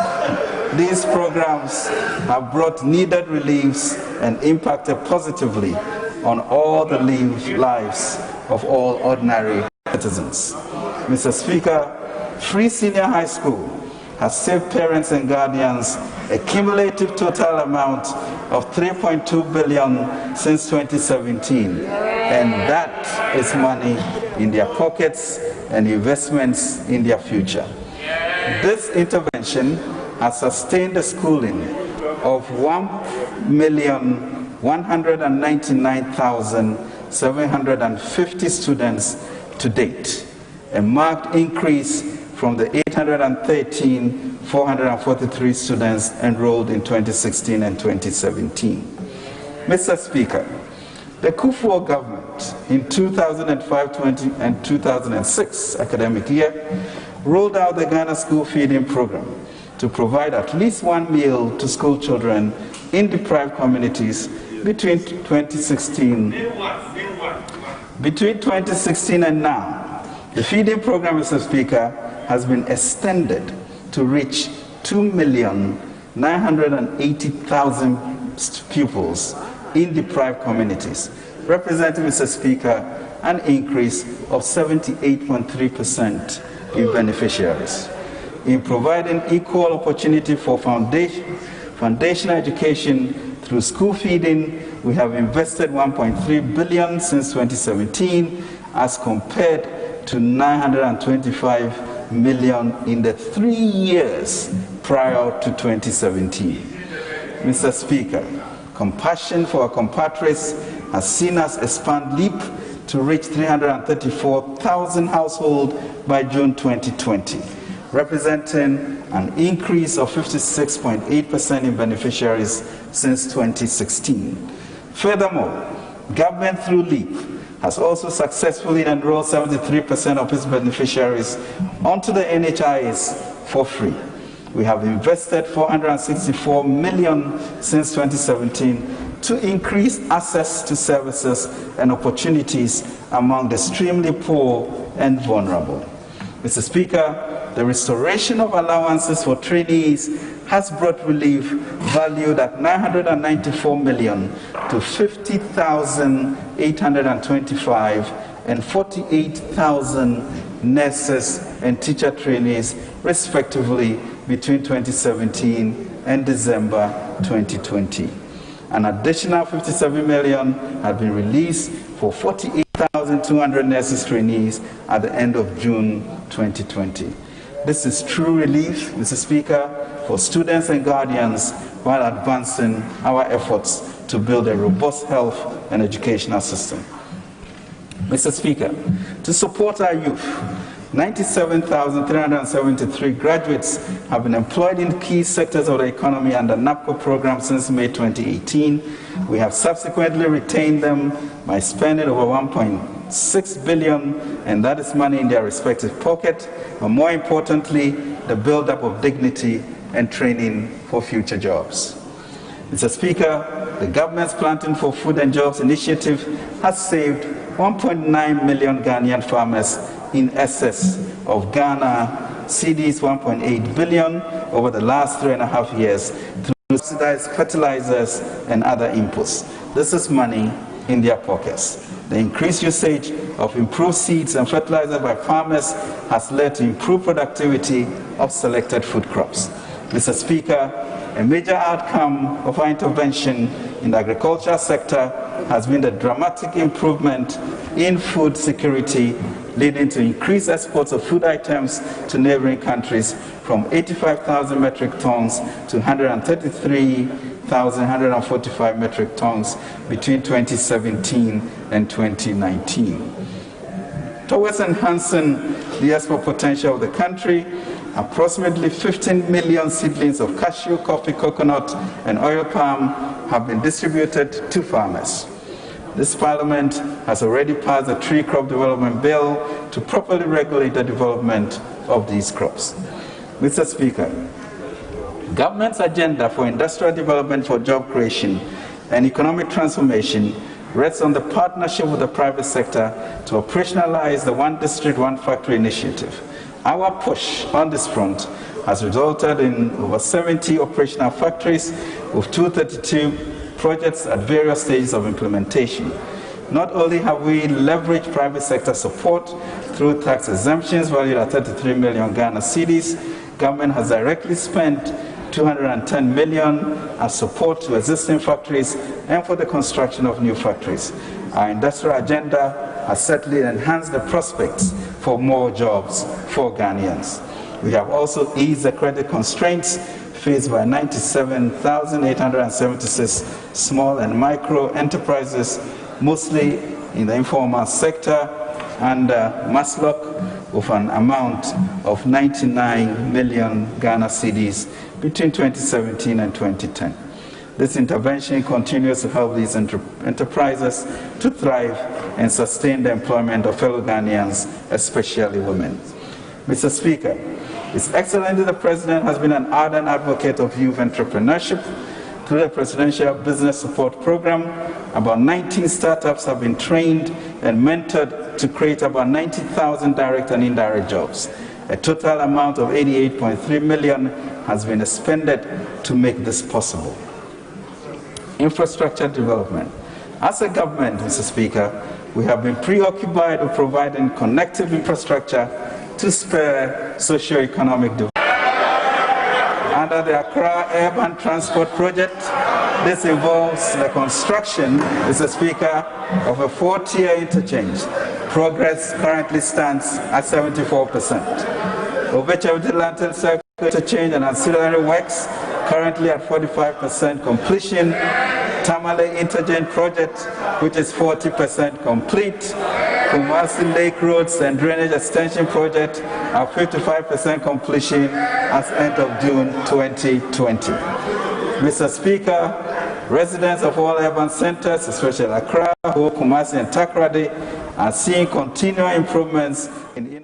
Speaker 1: These programs have brought needed reliefs and impacted positively on all the lives of all ordinary citizens. Mr. Speaker, free senior high school has saved parents and guardians a cumulative total amount of 3.2 billion since 2017, and that is money in their pockets and investments in their future. This intervention has sustained the schooling of 1,199,750 students to date, a marked increase from the 813,443 students enrolled in 2016 and 2017. Mr. Speaker, The Kufuor government in 2005-20 and 2006 academic year rolled out the Ghana School Feeding Program to provide at least one meal to school children in deprived communities between 2016 and now. The feeding program, Mr. Speaker, has been extended to reach 2,980,000 pupils in deprived communities, representing, Mr. Speaker, an increase of 78.3% in beneficiaries. In providing equal opportunity for foundational education through school feeding, we have invested $1.3 billion since 2017 as compared to $925 million in the 3 years prior to 2017. Mr. Speaker, compassion for our compatriots has seen us expand LEAP to reach 334,000 households by June 2020, representing an increase of 56.8% in beneficiaries since 2016. Furthermore, government through LEAP has also successfully enrolled 73% of its beneficiaries onto the NHIS for free. We have invested $464 million since 2017 to increase access to services and opportunities among the extremely poor and vulnerable. Mr. Speaker, the restoration of allowances for trainees has brought relief valued at $994 million to 50,825 and 48,000 nurses and teacher trainees, respectively, between 2017 and December 2020. An additional $57 million had been released for 48,200 nurses trainees at the end of June 2020. This is true relief, Mr. Speaker, for students and guardians while advancing our efforts to build a robust health and educational system. Mr. Speaker, to support our youth, 97,373 graduates have been employed in key sectors of the economy under NAPCO program since May 2018. We have subsequently retained them by spending over $1.6 billion, and that is money in their respective pocket, but more importantly, the buildup of dignity and training for future jobs. Mr. Speaker, the government's Planting for Food and Jobs initiative has saved 1.9 million Ghanaian farmers in excess of Ghana cedis 1.8 billion over the last 3.5 years through subsidized fertilizers and other inputs. This is money in their pockets. The increased usage of improved seeds and fertilizer by farmers has led to improved productivity of selected food crops. Mr. Speaker, a major outcome of our intervention in the agricultural sector has been the dramatic improvement in food security, leading to increased exports of food items to neighboring countries from 85,000 metric tons to 133,145 metric tons between 2017 and 2019. Towards enhancing the export potential of the country, approximately 15 million seedlings of cashew, coffee, coconut, and oil palm have been distributed to farmers. This Parliament has already passed a tree crop development bill to properly regulate the development of these crops. Mr. Speaker, government's agenda for industrial development for job creation and economic transformation rests on the partnership with the private sector to operationalize the One District, One Factory initiative. Our push on this front has resulted in over 70 operational factories with 232 projects at various stages of implementation. Not only have we leveraged private sector support through tax exemptions valued at 33 million Ghana cedis, government has directly spent $210 million as support to existing factories and for the construction of new factories. Our industrial agenda has certainly enhanced the prospects for more jobs for Ghanaians. We have also eased the credit constraints faced by 97,876 small and micro enterprises, mostly in the informal sector, and MASLOC with an amount of 99 million Ghana cedis between 2017 and 2010. This intervention continues to help these enterprises to thrive and sustain the employment of fellow Ghanaians, especially women. Mr. Speaker, His Excellency the President has been an ardent advocate of youth entrepreneurship. Through the Presidential Business Support Program, about 19 startups have been trained and mentored to create about 90,000 direct and indirect jobs. A total amount of 88.3 million has been expended to make this possible. Infrastructure development. As a government, Mr. Speaker, we have been preoccupied with providing connective infrastructure to spur socio-economic development. Under the Accra Urban Transport Project, this involves the construction, Mr. Speaker, of a 4-tier interchange. Progress currently stands at 74%. Revitalization circle interchange and ancillary works currently at 45% completion. Tamale Interchange Project, which is 40% complete. Kumasi Lake Roads and Drainage Extension Project are 55% completion as end of June 2020. Mr. Speaker, residents of all urban centers, especially Accra, Kumasi and Takoradi, are seeing continual improvements in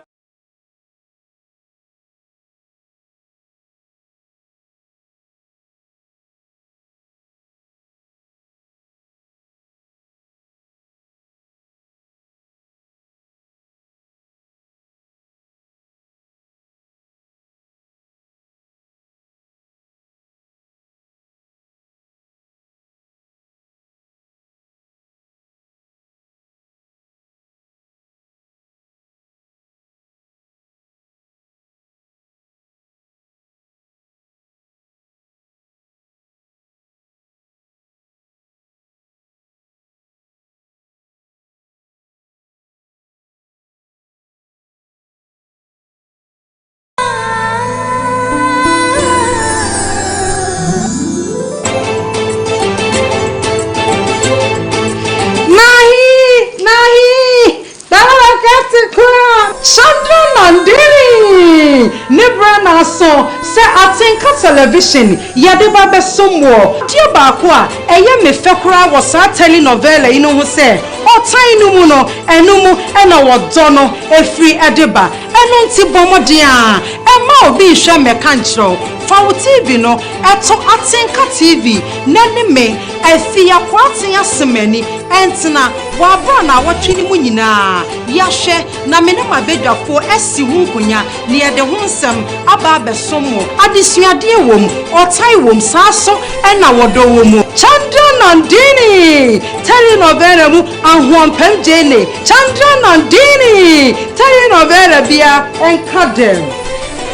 Speaker 3: se Atinka television yadeba besomwo die baako a eye me fekura wo sa telenovela ino ho se otan no mu no enumu ena wodo no efri edeba eno nti bomode a ema obi hwe meka nkyerɛ Fawo TV no eto Atinka TV nani me afia kwaten asemani entena wabra na wotwe mu nyina yahwe na me ne mabedwafo esi hunkunya ne yede ho nsem aba besomwo adesuade wom otai wom saso ena wodo wom Chandra Nandini telenovela mu ahompem jene Chandra Nandini telenovela bia enkadem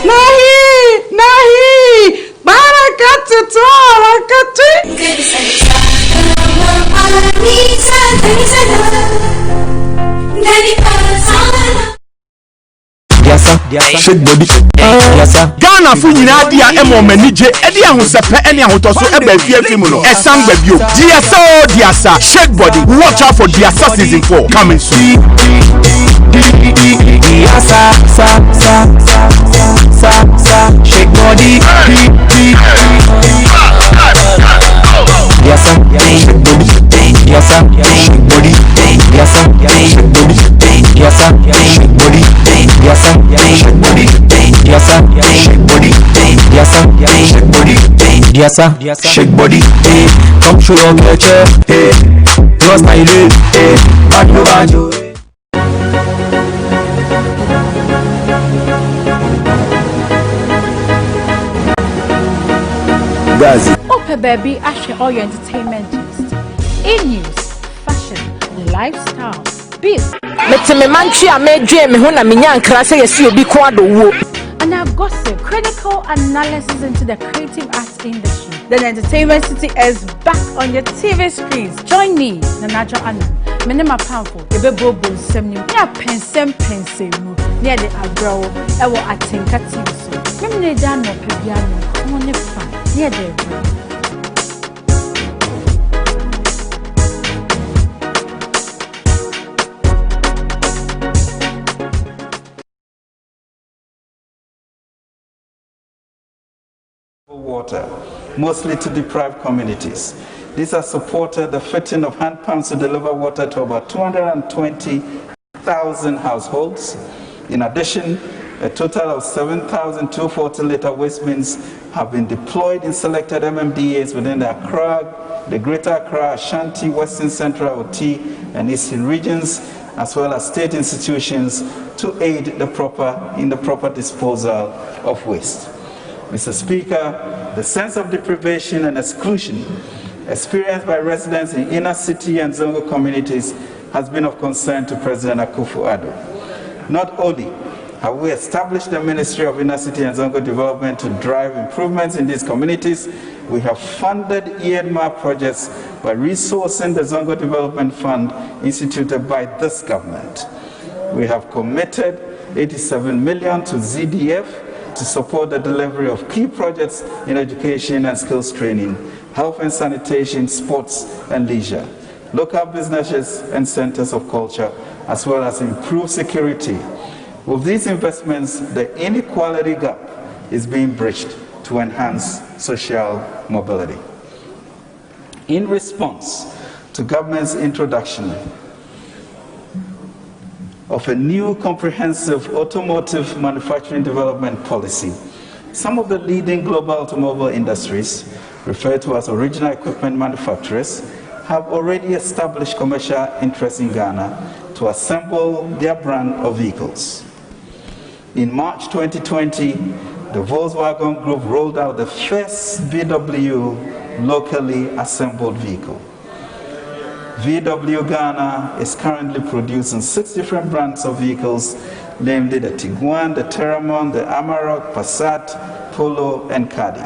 Speaker 3: nahi barakatu to barakatu
Speaker 4: shake body Ghana fu nyina dia emo manije edi ahosepe ene ahotoso eba afie mu no esam gbabio diasa shake body watch out for diasa season 4 coming soon diasa shake body diasa shake body diasa shake body diasa shake body diasa shake body diasa shake body diasa shake body diasa shake body diasa shake body come show your nature cross my leg banjo Gazi
Speaker 5: Ope baby ashe all your entertainment gist e-news fashion lifestyle biz
Speaker 6: meteme manchi a medwe me ho na menya nkra se yesi obi ko adowo
Speaker 5: and our gossip critical analysis into the creative arts industry. The entertainment city is back on your TV screens. Join me Nanajo Anna menema powerful ebebobo nsem ya pensem mu near the abrow ewo Atinka TV so memne da no pebiano mo ne fa near the
Speaker 1: water. mostly to deprived communities. These have supported the fitting of hand pumps to deliver water to about 220,000 households. In addition, a total of 7,240-litre waste bins have been deployed in selected MMDAs within the Greater Accra, Ashanti, Western Central, OT, and Eastern regions, as well as state institutions to aid in the proper disposal of waste. Mr. Speaker, the sense of deprivation and exclusion experienced by residents in inner city and Zongo communities has been of concern to President Akufo-Addo. Not only have we established the Ministry of Inner City and Zongo Development to drive improvements in these communities, we have funded earmark projects by resourcing the Zongo Development Fund instituted by this government. We have committed 87 million to ZDF to support the delivery of key projects in education and skills training, health and sanitation, sports and leisure, local businesses and centers of culture, as well as improved security. With these investments, the inequality gap is being bridged to enhance social mobility. In response to government's introduction of a new comprehensive automotive manufacturing development policy, some of the leading global automobile industries, referred to as original equipment manufacturers, have already established commercial interests in Ghana to assemble their brand of vehicles. In March 2020, the Volkswagen Group rolled out the first VW locally assembled vehicle. VW Ghana is currently producing 6 different brands of vehicles, namely the Tiguan, the Terramon, the Amarok, Passat, Polo, and Caddy.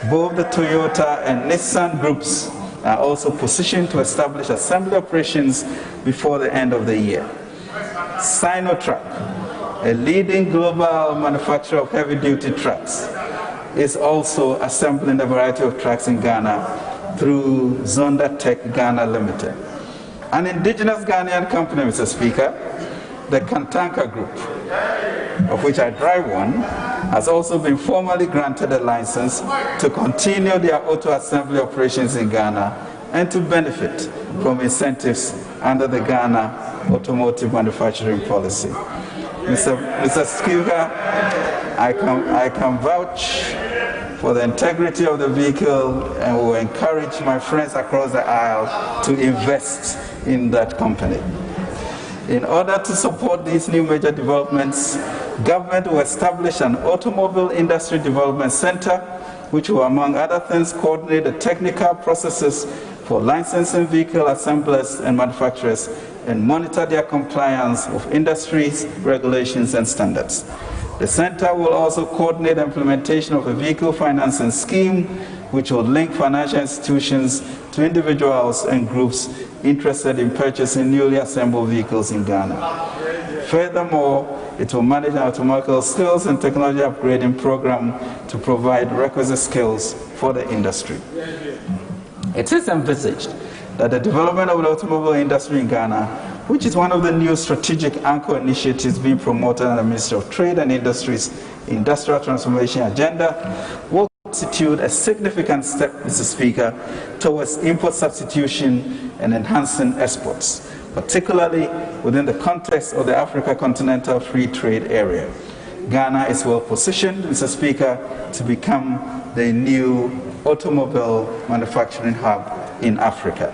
Speaker 1: Both the Toyota and Nissan groups are also positioned to establish assembly operations before the end of the year. Sinotruk, a leading global manufacturer of heavy-duty trucks, is also assembling a variety of trucks in Ghana through Zonda Tech Ghana Limited. An indigenous Ghanaian company, Mr. Speaker, the Atinka Group, of which I drive one, has also been formally granted a license to continue their auto assembly operations in Ghana and to benefit from incentives under the Ghana Automotive Manufacturing Policy. Mr. Speaker, I can vouch for the integrity of the vehicle and will encourage my friends across the aisle to invest in that company. In order to support these new major developments, government will establish an automobile industry development center, which will, among other things, coordinate the technical processes for licensing vehicle assemblers and manufacturers and monitor their compliance with industry's regulations and standards. The center will also coordinate the implementation of a vehicle financing scheme, which will link financial institutions to individuals and groups interested in purchasing newly assembled vehicles in Ghana. Furthermore, it will manage an automobile skills and technology upgrading program to provide requisite skills for the industry. It is envisaged that the development of the automobile industry in Ghana, which is one of the new strategic anchor initiatives being promoted in the Ministry of Trade and Industry's Industrial Transformation Agenda, will constitute a significant step, Mr. Speaker, towards import substitution and enhancing exports, particularly within the context of the Africa Continental Free Trade Area. Ghana is well positioned, Mr. Speaker, to become the new automobile manufacturing hub in Africa.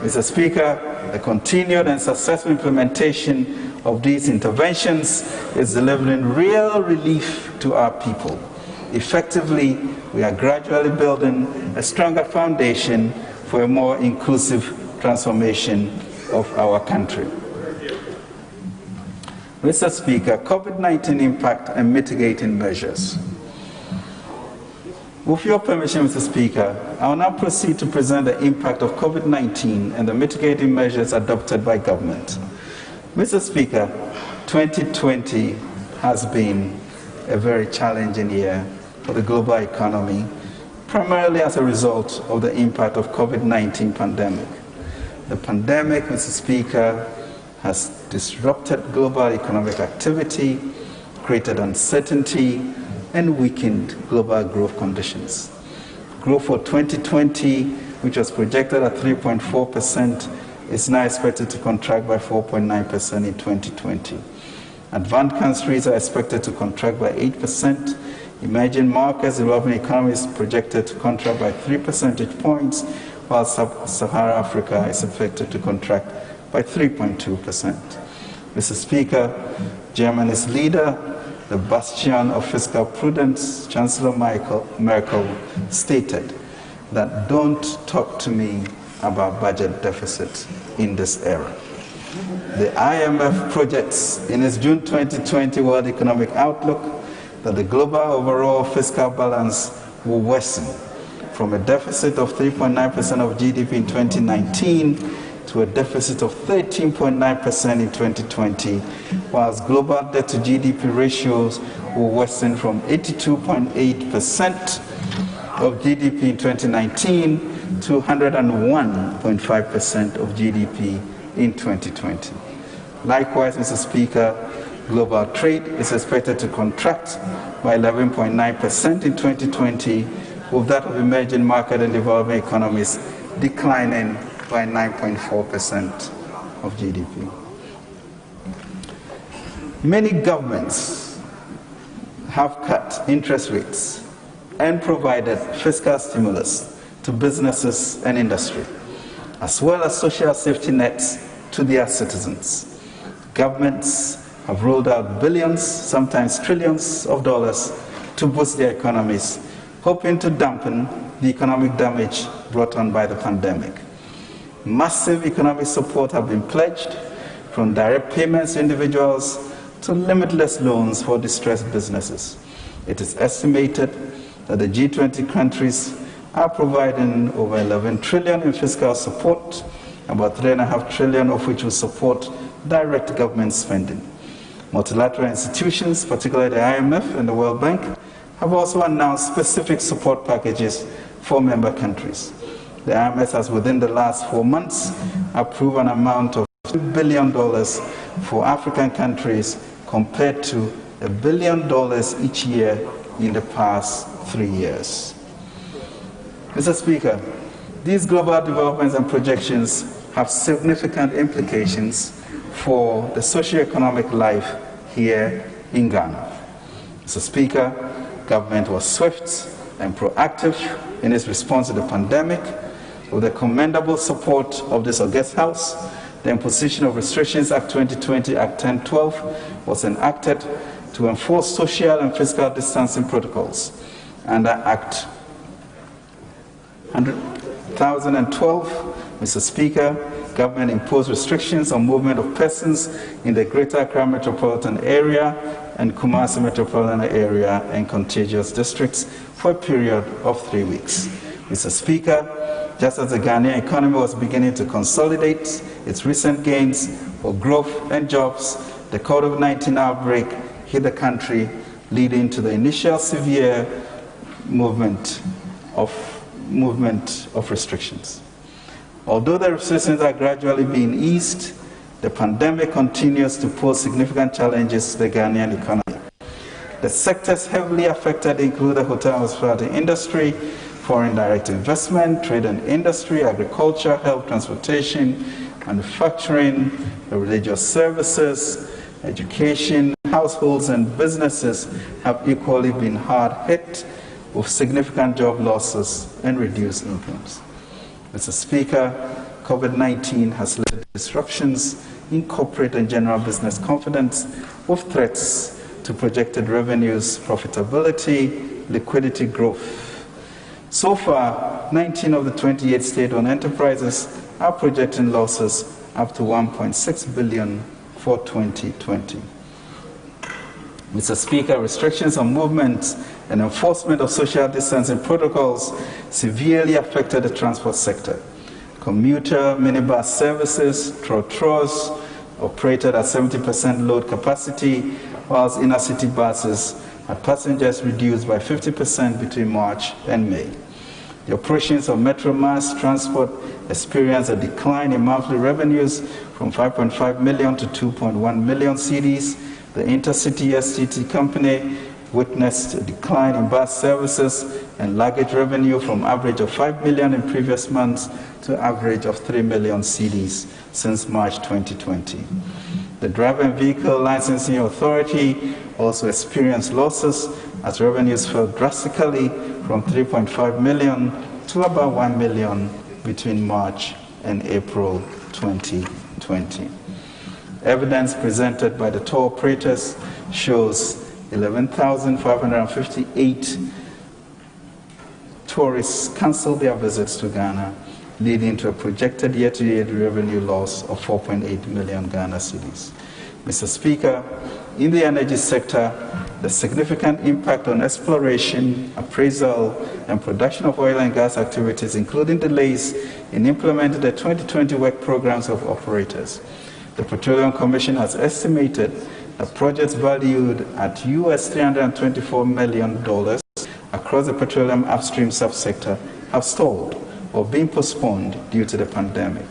Speaker 1: Mr. Speaker, the continued and successful implementation of these interventions is delivering real relief to our people. Effectively, we are gradually building a stronger foundation for a more inclusive transformation of our country. Mr. Speaker, COVID-19 impact and mitigating measures. With your permission, Mr. Speaker, I will now proceed to present the impact of COVID-19 and the mitigating measures adopted by government. Mr. Speaker, 2020 has been a very challenging year for the global economy, primarily as a result of the impact of COVID-19 pandemic. The pandemic, Mr. Speaker, has disrupted global economic activity, created uncertainty, and weakened global growth conditions. Growth for 2020, which was projected at 3.4%, is now expected to contract by 4.9% in 2020. Advanced countries are expected to contract by 8%. Emerging markets, developing economies projected to contract by 3 percentage points, while Sub-Saharan Africa is expected to contract by 3.2%. Mr. Speaker, Germany's leader, the bastion of fiscal prudence, Chancellor Merkel, stated that don't talk to me about budget deficits in this era. The IMF projects in its June 2020 World Economic Outlook that the global overall fiscal balance will worsen from a deficit of 3.9% of GDP in 2019 to a deficit of 13.9% in 2020, whilst global debt to GDP ratios will worsen from 82.8% of GDP in 2019 to 101.5% of GDP in 2020. Likewise, Mr. Speaker, global trade is expected to contract by 11.9% in 2020, with that of emerging market and developing economies declining by 9.4% of GDP. Many governments have cut interest rates and provided fiscal stimulus to businesses and industry, as well as social safety nets to their citizens. Governments have rolled out billions, sometimes trillions of dollars to boost their economies, hoping to dampen the economic damage brought on by the pandemic. Massive economic support have been pledged, from direct payments to individuals to limitless loans for distressed businesses. It is estimated that the G20 countries are providing over 11 trillion in fiscal support, about 3.5 trillion of which will support direct government spending. Multilateral institutions, particularly the IMF and the World Bank, have also announced specific support packages for member countries. The IMF has, within the last 4 months, approved an amount of $2 billion for African countries, compared to $1 billion each year in the past 3 years. Mr. Speaker, these global developments and projections have significant implications for the socio-economic life here in Ghana. Mr. Speaker, government was swift and proactive in its response to the pandemic. With the commendable support of this august House, the Imposition of Restrictions Act 2020, Act 1012, was enacted to enforce social and physical distancing protocols. Under Act 1012, Mr. Speaker, government imposed restrictions on movement of persons in the Greater Accra Metropolitan Area and Kumasi Metropolitan Area and contiguous districts for a period of 3 weeks. Mr. Speaker, just as the Ghanaian economy was beginning to consolidate its recent gains for growth and jobs, the COVID-19 outbreak hit the country, leading to the initial severe movement of restrictions. Although the restrictions are gradually being eased, the pandemic continues to pose significant challenges to the Ghanaian economy. The sectors heavily affected include the hotel and hospitality industry, foreign direct investment, trade and industry, agriculture, health, transportation, manufacturing, religious services, education. Households and businesses have equally been hard hit, with significant job losses and reduced incomes. Mr. Speaker, COVID-19 has led to disruptions in corporate and general business confidence, with threats to projected revenues, profitability, liquidity growth. So far, 19 of the 28 state-owned enterprises are projecting losses up to $1.6 billion for 2020. Mr. Speaker, restrictions on movement and enforcement of social distancing protocols severely affected the transport sector. Commuter minibus services, trotros, operated at 70% load capacity, whilst inner-city buses had passengers reduced by 50% between March and May. The operations of Metro Mass Transport experienced a decline in monthly revenues from 5.5 million to 2.1 million cedis. The Intercity STT company witnessed a decline in bus services and luggage revenue from average of 5 million in previous months to average of 3 million cedis since March 2020. The Driver and Vehicle Licensing Authority also experienced losses as revenues fell drastically from 3.5 million to about 1 million between March and April 2020. Evidence presented by the tour operators shows 11,558 tourists canceled their visits to Ghana, leading to a projected year-to-date revenue loss of 4.8 million Ghana cedis. Mr. Speaker, in the energy sector, the significant impact on exploration, appraisal, and production of oil and gas activities, including delays in implementing the 2020 work programs of operators. The Petroleum Commission has estimated that projects valued at $324 million across the petroleum upstream subsector have stalled or been postponed due to the pandemic.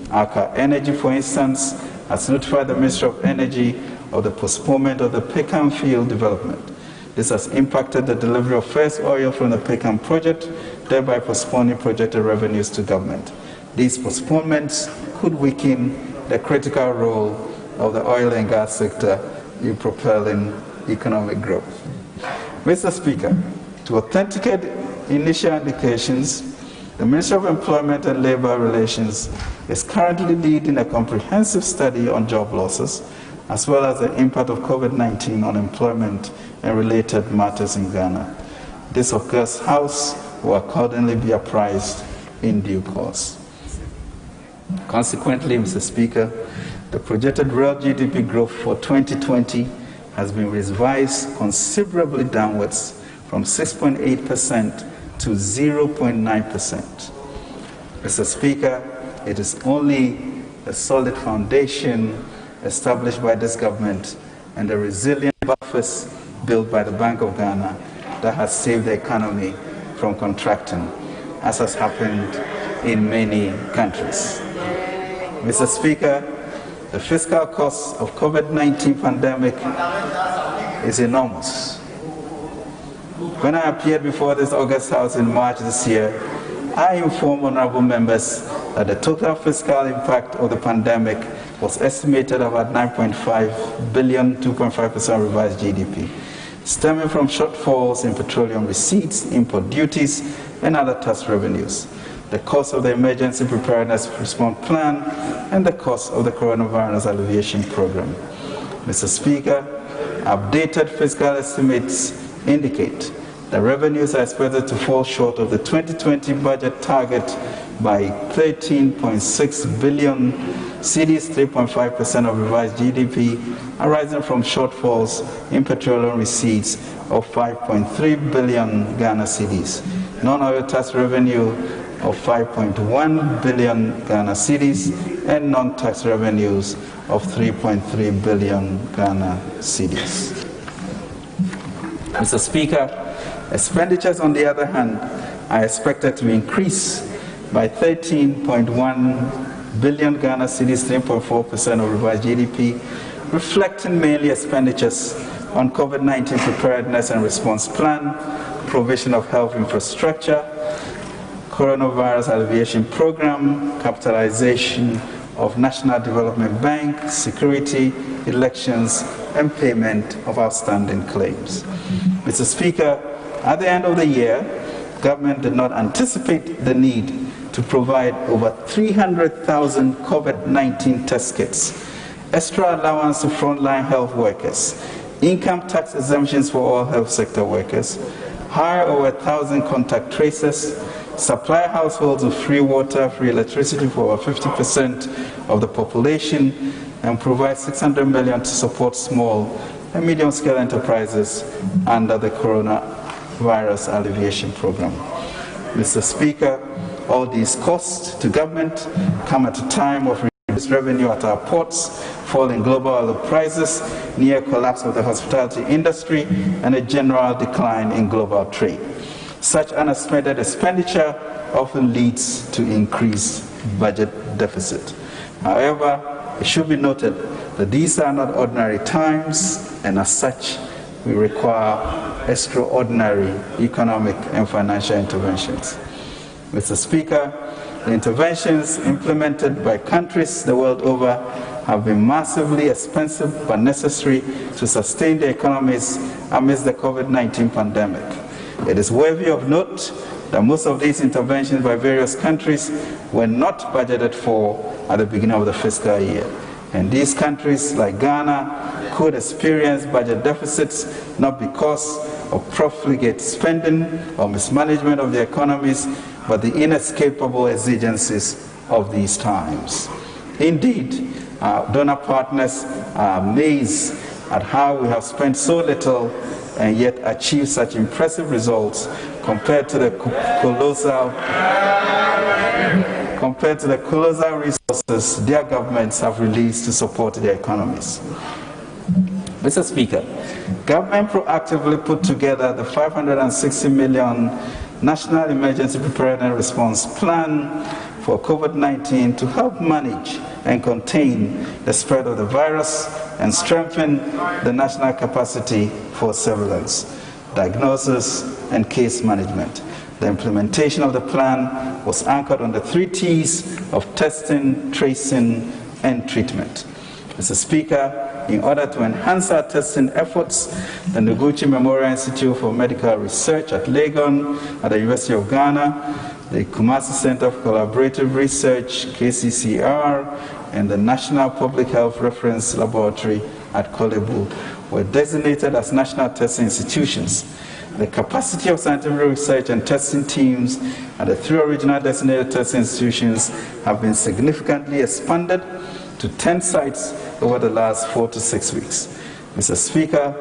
Speaker 1: Aker Energy, for instance, has notified the Ministry of Energy of the postponement of the Peckham field development. This has impacted the delivery of first oil from the Peckham project, thereby postponing projected revenues to government. These postponements could weaken the critical role of the oil and gas sector in propelling economic growth. Mr. Speaker, to authenticate initial indications, the Ministry of Employment and Labor Relations is currently leading a comprehensive study on job losses, as well as the impact of COVID-19 on employment and related matters in Ghana. This August House will accordingly be apprised in due course. Consequently, Mr. Speaker, the projected real GDP growth for 2020 has been revised considerably downwards from 6.8% to 0.9%. Mr. Speaker, it is only a solid foundation established by this government and the resilient buffers built by the Bank of Ghana that has saved the economy from contracting, as has happened in many countries. Mr. Speaker, the fiscal cost of COVID-19 pandemic is enormous. When I appeared before this August House in March this year, I informed honorable members that the total fiscal impact of the pandemic was estimated about 9.5 billion, 2.5% revised GDP, stemming from shortfalls in petroleum receipts, import duties, and other tax revenues, the cost of the Emergency Preparedness Response Plan, and the cost of the Coronavirus Alleviation Program. Mr. Speaker, updated fiscal estimates indicate that revenues are expected to fall short of the 2020 budget target by 13.6 billion cedis, 3.5% of revised GDP, arising from shortfalls in petroleum receipts of 5.3 billion Ghana cedis, non-oil tax revenue of 5.1 billion Ghana cedis, and non-tax revenues of 3.3 billion Ghana cedis. Mr. Speaker, expenditures, on the other hand, are expected to increase by 13.1 billion Ghana cedis, 3.4% of revised GDP, reflecting mainly expenditures on COVID-19 preparedness and response plan, provision of health infrastructure, Coronavirus Alleviation Program, capitalization of National Development Bank, security, elections, and payment of outstanding claims. Mr. Speaker, at the end of the year, government did not anticipate the need to provide over 300,000 COVID-19 test kits, extra allowance to frontline health workers, income tax exemptions for all health sector workers, hire over 1,000 contact tracers, supply households with free water, free electricity for over 50% of the population, and provide 600 million to support small and medium-scale enterprises under the Coronavirus Alleviation Program. Mr. Speaker, all these costs to government come at a time of reduced revenue at our ports, falling global oil prices, near collapse of the hospitality industry, and a general decline in global trade. Such unexpected expenditure often leads to increased budget deficit. However, it should be noted that these are not ordinary times, and as such, we require extraordinary economic and financial interventions. Mr. Speaker, the interventions implemented by countries the world over have been massively expensive but necessary to sustain their economies amidst the COVID-19 pandemic. It is worthy of note that most of these interventions by various countries were not budgeted for at the beginning of the fiscal year. And these countries, like Ghana, could experience budget deficits not because of profligate spending or mismanagement of their economies, but the inescapable exigencies of these times. Indeed, our donor partners are amazed at how we have spent so little and yet achieved such impressive results compared to the colossal resources their governments have released to support their economies. Mr. Speaker, government proactively put together the 560 million National Emergency Preparedness Response Plan for COVID-19 to help manage and contain the spread of the virus and strengthen the national capacity for surveillance, diagnosis, and case management. The implementation of the plan was anchored on the 3 T's of testing, tracing, and treatment. Mr. Speaker, in order to enhance our testing efforts, the Noguchi Memorial Institute for Medical Research at Legon at the University of Ghana, the Kumasi Center for Collaborative Research, KCCR, and the National Public Health Reference Laboratory at Kolebu were designated as national testing institutions. The capacity of scientific research and testing teams at the 3 original designated testing institutions have been significantly expanded to 10 sites over the last 4 to 6 weeks. Mr. Speaker,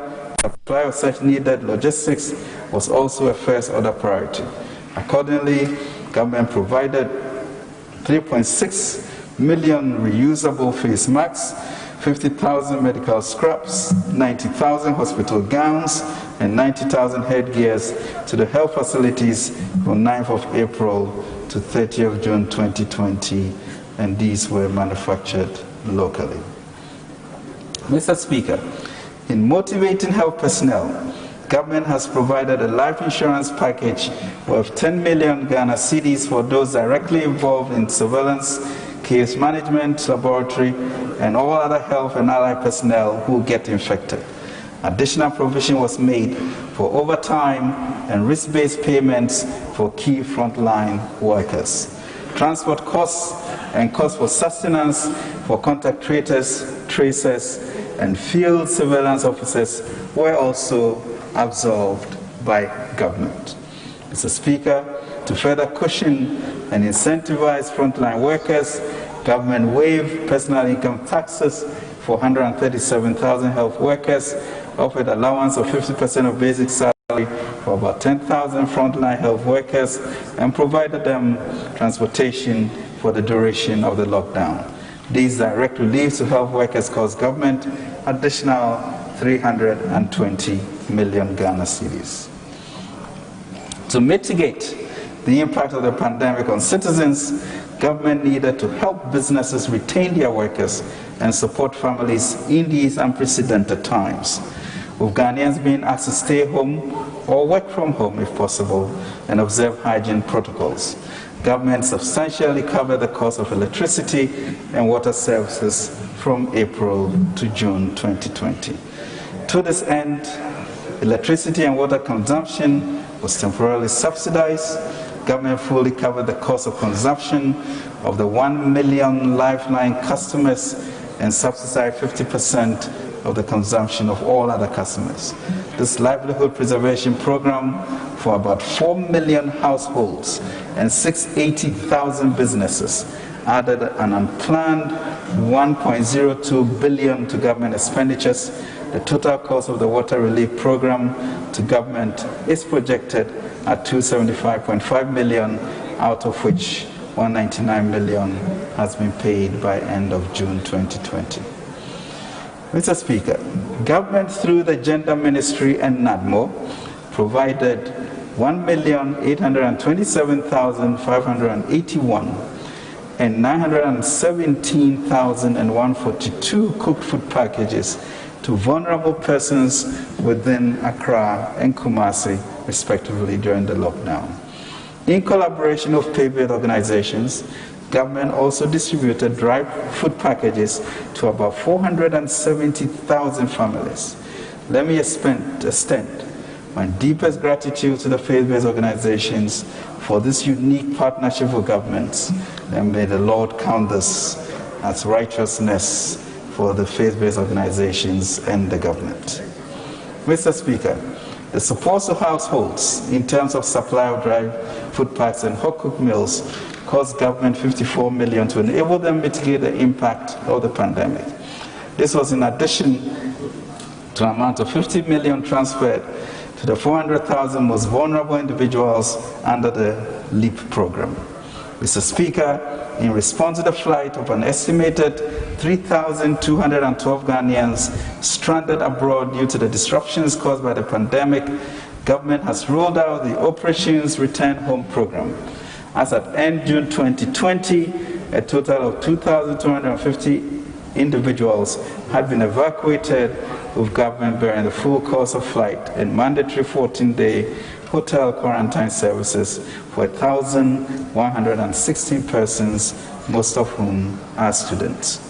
Speaker 1: the supply of such needed logistics was also a first order priority. Accordingly, government provided 3.6 million reusable face masks, 50,000 medical scraps, 90,000 hospital gowns, and 90,000 headgears to the health facilities from 9th of April to 30th of June 2020, and these were manufactured locally. Mr. Speaker, in motivating health personnel, government has provided a life insurance package worth 10 million Ghana cedis for those directly involved in surveillance, case management, laboratory, and all other health and allied personnel who get infected. Additional provision was made for overtime and risk-based payments for key frontline workers. Transport costs and costs for sustenance for contact tracers, and field surveillance officers were also absorbed by government. Mr. Speaker, to further cushion and incentivize frontline workers, government waived personal income taxes for 137,000 health workers, offered allowance of 50% of basic salary for about 10,000 frontline health workers, and provided them transportation for the duration of the lockdown. These direct reliefs to health workers cost government additional 320 million Ghana cedis. To mitigate the impact of the pandemic on citizens, government needed to help businesses retain their workers and support families in these unprecedented times, with Ghanaians being asked to stay home or work from home if possible and observe hygiene protocols. Government substantially covered the cost of electricity and water services from April to June 2020. To this end, electricity and water consumption was temporarily subsidized. Government fully covered the cost of consumption of the 1 million Lifeline customers and subsidized 50% of the consumption of all other customers. This livelihood preservation program for about 4 million households and 680,000 businesses added an unplanned 1.02 billion to government expenditures. The total cost of the water relief program to government is projected at 275.5 million, out of which 199 million has been paid by end of June 2020. Mr. Speaker, government through the Gender Ministry and NADMO provided 1,827,581 and 917,142 cooked food packages to vulnerable persons within Accra and Kumasi, respectively, during the lockdown. In collaboration with faith-based organizations, government also distributed dry food packages to about 470,000 families. Let me extend my deepest gratitude to the faith-based organizations for this unique partnership with governments, and may the Lord count this as righteousness for the faith-based organizations and the government. Mr. Speaker, the support to households in terms of supply of dry food packs and hot cooked meals cost government $54 million to enable them mitigate the impact of the pandemic. This was in addition to an amount of $50 million transferred to the 400,000 most vulnerable individuals under the LEAP program. Mr. Speaker, in response to the flight of an estimated 3,212 Ghanaians stranded abroad due to the disruptions caused by the pandemic, government has rolled out the Operations Return Home program. As at end June 2020, a total of 2,250 individuals had been evacuated, with government bearing the full cost of flight and mandatory 14-day hotel quarantine services for 1,116 persons, most of whom are students.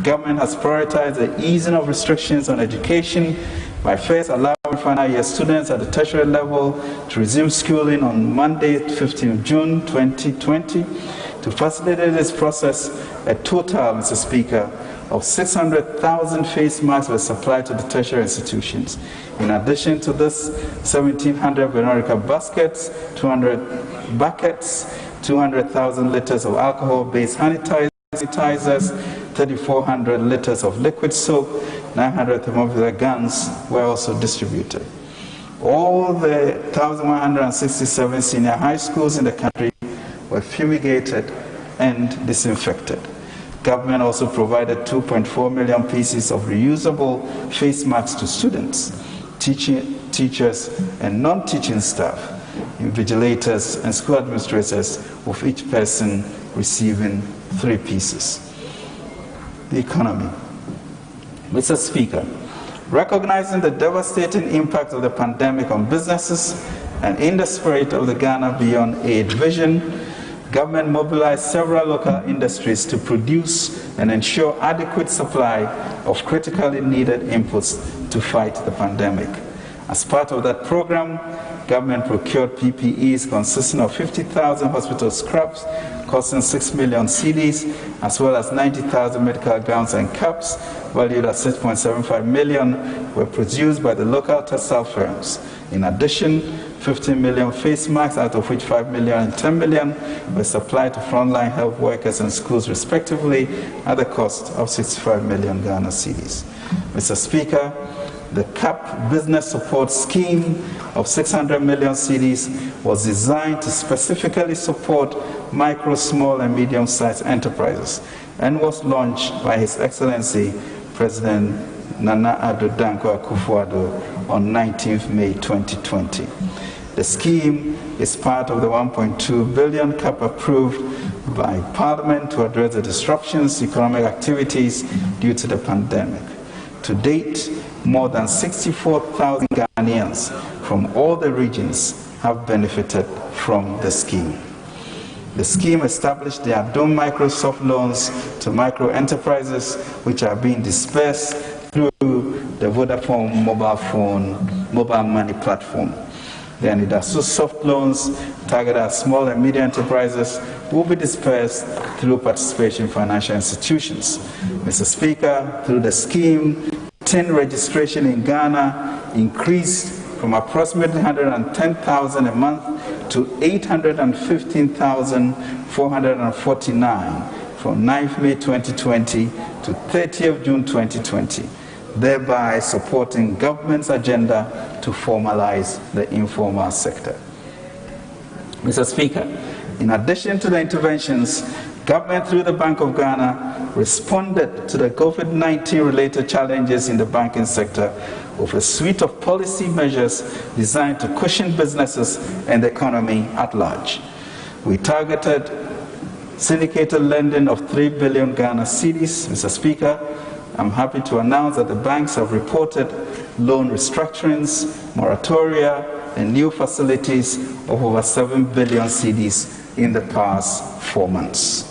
Speaker 1: Government has prioritized the easing of restrictions on education by first allowing final year students at the tertiary level to resume schooling on Monday, 15 June 2020. To facilitate this process, a total, Mr. Speaker, of 600,000 face masks were supplied to the tertiary institutions. In addition to this, 1,700 Veronica baskets, 200 buckets, 200,000 liters of alcohol-based sanitizers, 3,400 liters of liquid soap, 900 thermometer guns were also distributed. All the 1,167 senior high schools in the country were fumigated and disinfected. Government also provided 2.4 million pieces of reusable face masks to students, teachers, and non-teaching staff, invigilators, and school administrators, with each person receiving 3 pieces. The economy. Mr. Speaker, recognizing the devastating impact of the pandemic on businesses and in the spirit of the Ghana Beyond Aid vision, government mobilized several local industries to produce and ensure adequate supply of critically needed inputs to fight the pandemic. As part of that program, government procured PPEs consisting of 50,000 hospital scrubs costing 6 million cedis, as well as 90,000 medical gowns and caps valued at 6.75 million were produced by the local textile firms. In addition, 15 million face masks, out of which 5 million and 10 million were supplied to frontline health workers and schools respectively at the cost of 65 million Ghana cedis. Mr. Speaker, the CAP Business Support Scheme of 600 million cedis was designed to specifically support micro, small, and medium-sized enterprises and was launched by His Excellency President Nana Addo Dankwa Akufo-Addo on 19th May 2020. The scheme is part of the 1.2 billion cap approved by Parliament to address the disruptions in economic activities due to the pandemic. To date, more than 64,000 Ghanaians from all the regions have benefited from the scheme. The scheme established the Adom Microsoft loans to micro enterprises, which are being dispersed through the Vodafone mobile money platform. The Anidasu soft loans targeted at small and medium enterprises will be dispersed through participation in financial institutions. Mr. Speaker, through the scheme, tin registration in Ghana increased from approximately 110,000 a month to 815,449 from 9th May 2020 to 30th June 2020, thereby supporting government's agenda to formalize the informal sector. Mr. Speaker, in addition to the interventions, government through the Bank of Ghana responded to the COVID-19 related challenges in the banking sector with a suite of policy measures designed to cushion businesses and the economy at large. We targeted syndicated lending of 3 billion Ghana cedis, Mr. Speaker, I'm happy to announce that the banks have reported loan restructurings, moratoria, and new facilities of over 7 billion cedis in the past 4 months.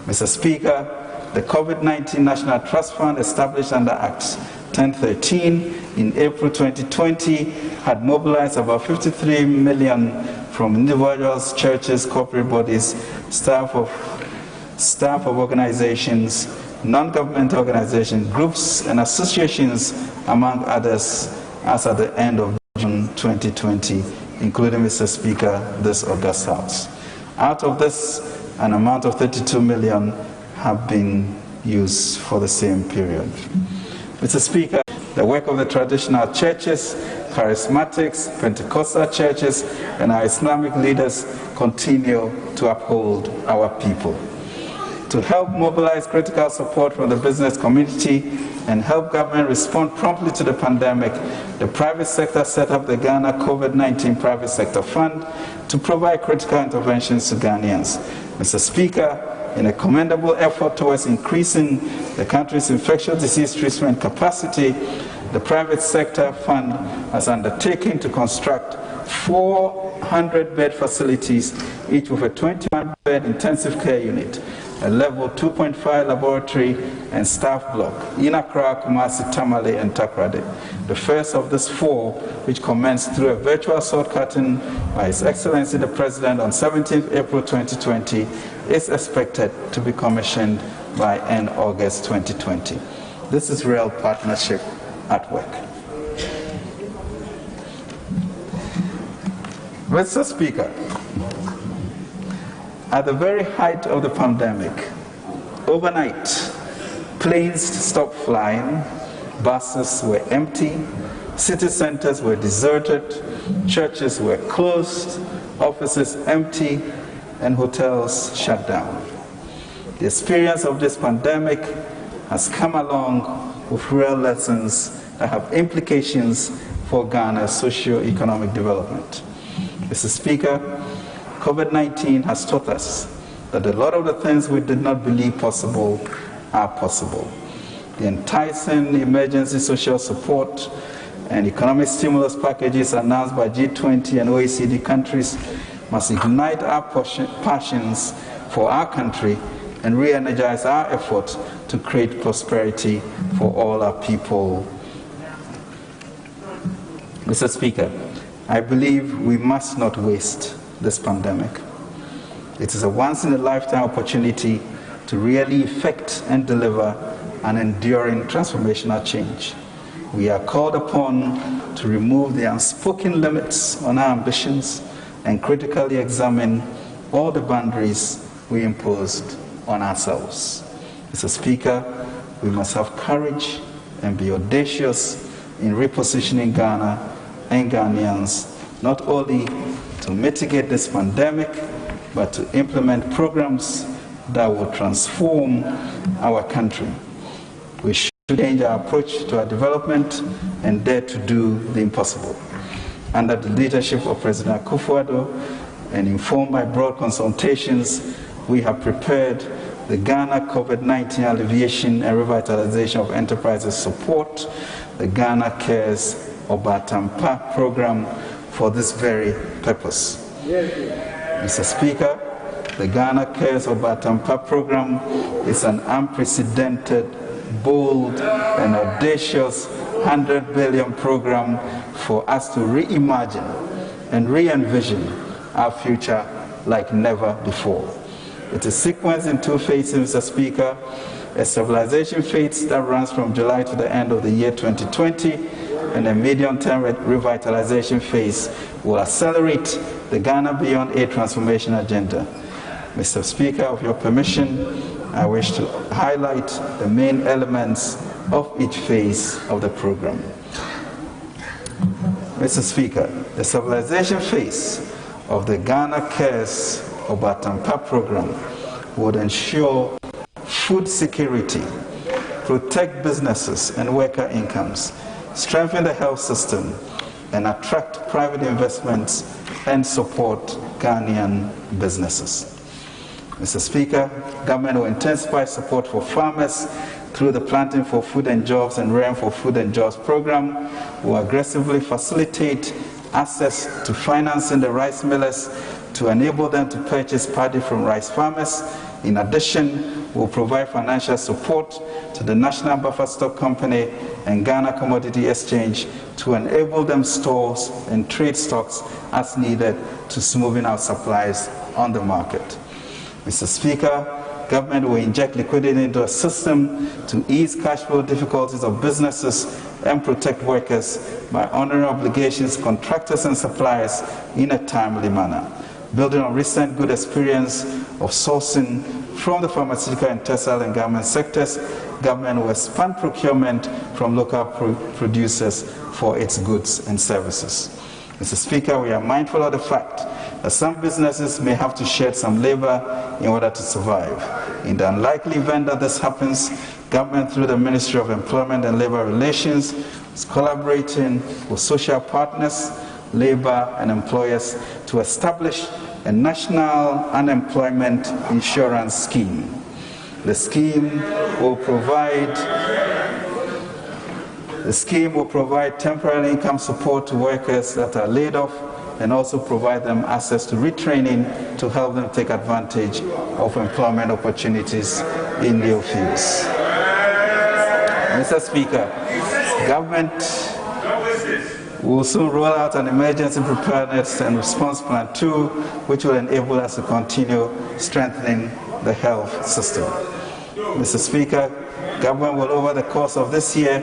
Speaker 1: Mr. Speaker, the COVID-19 National Trust Fund, established under Act 1013 in April 2020, had mobilized about 53 million from individuals, churches, corporate bodies, staff of organizations, non-government organizations, groups, and associations, among others, as at the end of June 2020, including, Mr. Speaker, this August House. Out of this, an amount of 32 million have been used for the same period. Mr. Speaker, the work of the traditional churches, charismatics, Pentecostal churches, and our Islamic leaders continue to uphold our people. To help mobilize critical support from the business community and help government respond promptly to the pandemic, the private sector set up the Ghana COVID-19 Private Sector Fund to provide critical interventions to Ghanaians. Mr. Speaker, in a commendable effort towards increasing the country's infectious disease treatment capacity, the private sector fund has undertaken to construct 400-bed facilities, each with a 21-bed intensive care unit, a level 2.5 laboratory and staff block in Accra, Kumasi, Tamale, and Takoradi. The first of these 4, which commenced through a virtual sword cutting by His Excellency the President on 17th April 2020, is expected to be commissioned by end August 2020. This is real partnership at work. Mr. Speaker, at the very height of the pandemic, overnight, planes stopped flying, buses were empty, city centers were deserted, churches were closed, offices empty, and hotels shut down. The experience of this pandemic has come along with real lessons that have implications for Ghana's socio-economic development. Mr. Speaker, COVID-19 has taught us that a lot of the things we did not believe possible are possible. The enticing emergency social support and economic stimulus packages announced by G20 and OECD countries must ignite our passions for our country and re-energize our efforts to create prosperity for all our people. Mr. Speaker, I believe we must not waste this pandemic. It is a once-in-a-lifetime opportunity to really effect and deliver an enduring transformational change. We are called upon to remove the unspoken limits on our ambitions and critically examine all the boundaries we imposed on ourselves. Mr. Speaker, we must have courage and be audacious in repositioning Ghana and Ghanaians, not only to mitigate this pandemic, but to implement programs that will transform our country. We should change our approach to our development and dare to do the impossible. Under the leadership of President Akufo-Addo and informed by broad consultations, we have prepared the Ghana COVID-19 Alleviation and Revitalization of Enterprises Support, the Ghana Cares Obatampa program, for this very purpose. Mr. Speaker, the Ghana Cares Obatampa program is an unprecedented, bold, and audacious 100 billion program for us to reimagine and re-envision our future like never before. It is sequenced in 2 phases, Mr. Speaker, a stabilization phase that runs from July to the end of the year 2020, and a medium-term revitalization phase will accelerate the Ghana Beyond Aid transformation agenda. Mr. Speaker, with your permission, I wish to highlight the main elements of each phase of the program. Mr. Speaker, the stabilization phase of the Ghana Cares Obatampa program would ensure food security, protect businesses and worker incomes, strengthen the health system, and attract private investments and support Ghanaian businesses. Mr. Speaker, government will intensify support for farmers Through the Planting for Food and Jobs and Rain for Food and Jobs program, we'll aggressively facilitate access to financing the rice millers to enable them to purchase paddy from rice farmers. In addition, we'll provide financial support to the National Buffer Stock Company and Ghana Commodity Exchange to enable them stores and trade stocks as needed to smoothing out supplies on the market. Mr. Speaker, government will inject liquidity into a system to ease cash flow difficulties of businesses and protect workers by honoring obligations to contractors and suppliers in a timely manner. Building on recent good experience of sourcing from the pharmaceutical and textile and garment sectors, government will expand procurement from local producers for its goods and services. Mr. Speaker, we are mindful of the fact that some businesses may have to shed some labor in order to survive. In the unlikely event that this happens, government through the Ministry of Employment and Labor Relations is collaborating with social partners, labor and employers to establish a national unemployment insurance scheme. The scheme will provide temporary income support to workers that are laid off and also provide them access to retraining to help them take advantage of employment opportunities in new fields. Mr. Speaker, government will soon roll out an emergency preparedness and response plan 2, which will enable us to continue strengthening the health system. Mr. Speaker, government will over the course of this year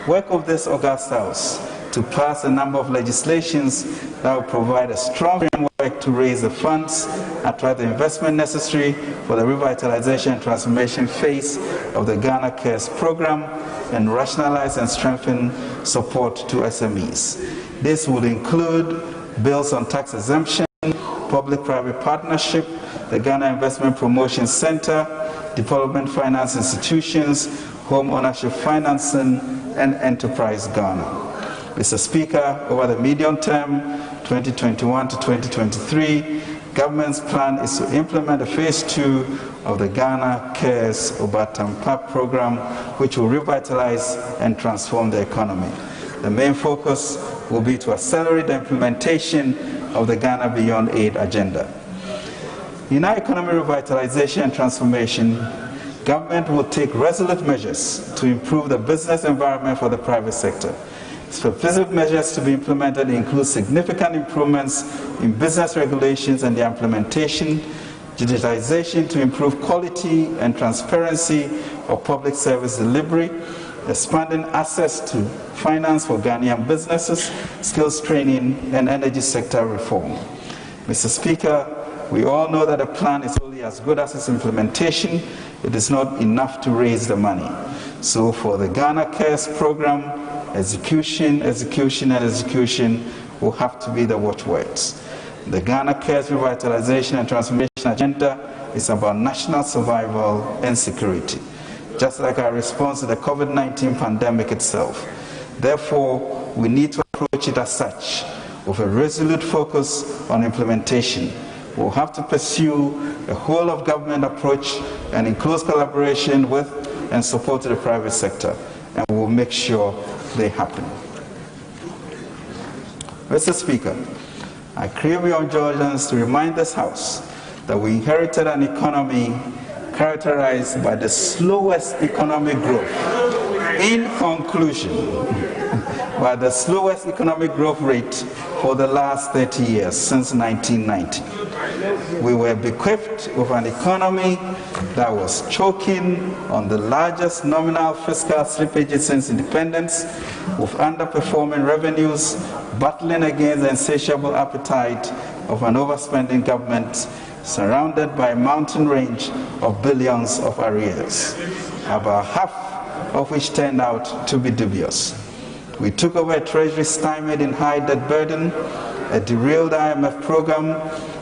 Speaker 1: work with this August House to pass a number of legislations that will provide a strong framework to raise the funds, attract the investment necessary for the revitalization and transformation phase of the Ghana Cares program, and rationalize and strengthen support to SMEs. This would include bills on tax exemption, public-private partnership, the Ghana Investment Promotion Center, development finance institutions, home ownership financing, and Enterprise Ghana. Mr. Speaker, over the medium term, 2021 to 2023, government's plan is to implement the phase 2 of the Ghana Cares Obatampa program, which will revitalize and transform the economy. The main focus will be to accelerate the implementation of the Ghana Beyond Aid agenda. In our economic revitalization and transformation, government will take resolute measures to improve the business environment for the private sector. Specific measures to be implemented include significant improvements in business regulations and their implementation, digitization to improve quality and transparency of public service delivery, expanding access to finance for Ghanaian businesses, skills training, and energy sector reform. Mr. Speaker, we all know that a plan is only as good as its implementation. It is not enough to raise the money. So for the Ghana Cares program, execution, execution, and execution will have to be the watchwords. The Ghana Cares Revitalization and Transformation agenda is about national survival and security, just like our response to the COVID-19 pandemic itself. Therefore, we need to approach it as such, with a resolute focus on implementation. We'll have to pursue a whole-of-government approach and in close collaboration with and support the private sector, and we'll make sure they happen. Mr. Speaker, I crave your indulgence to remind this House that we inherited an economy characterized by the slowest economic growth. In conclusion, by the slowest economic growth rate for the last 30 years, since 1990. We were bequeathed with an economy that was choking on the largest nominal fiscal slippages since independence, with underperforming revenues, battling against the insatiable appetite of an overspending government, surrounded by a mountain range of billions of arrears, about half of which turned out to be dubious. We took over a treasury stymied in high debt burden, a derailed IMF program,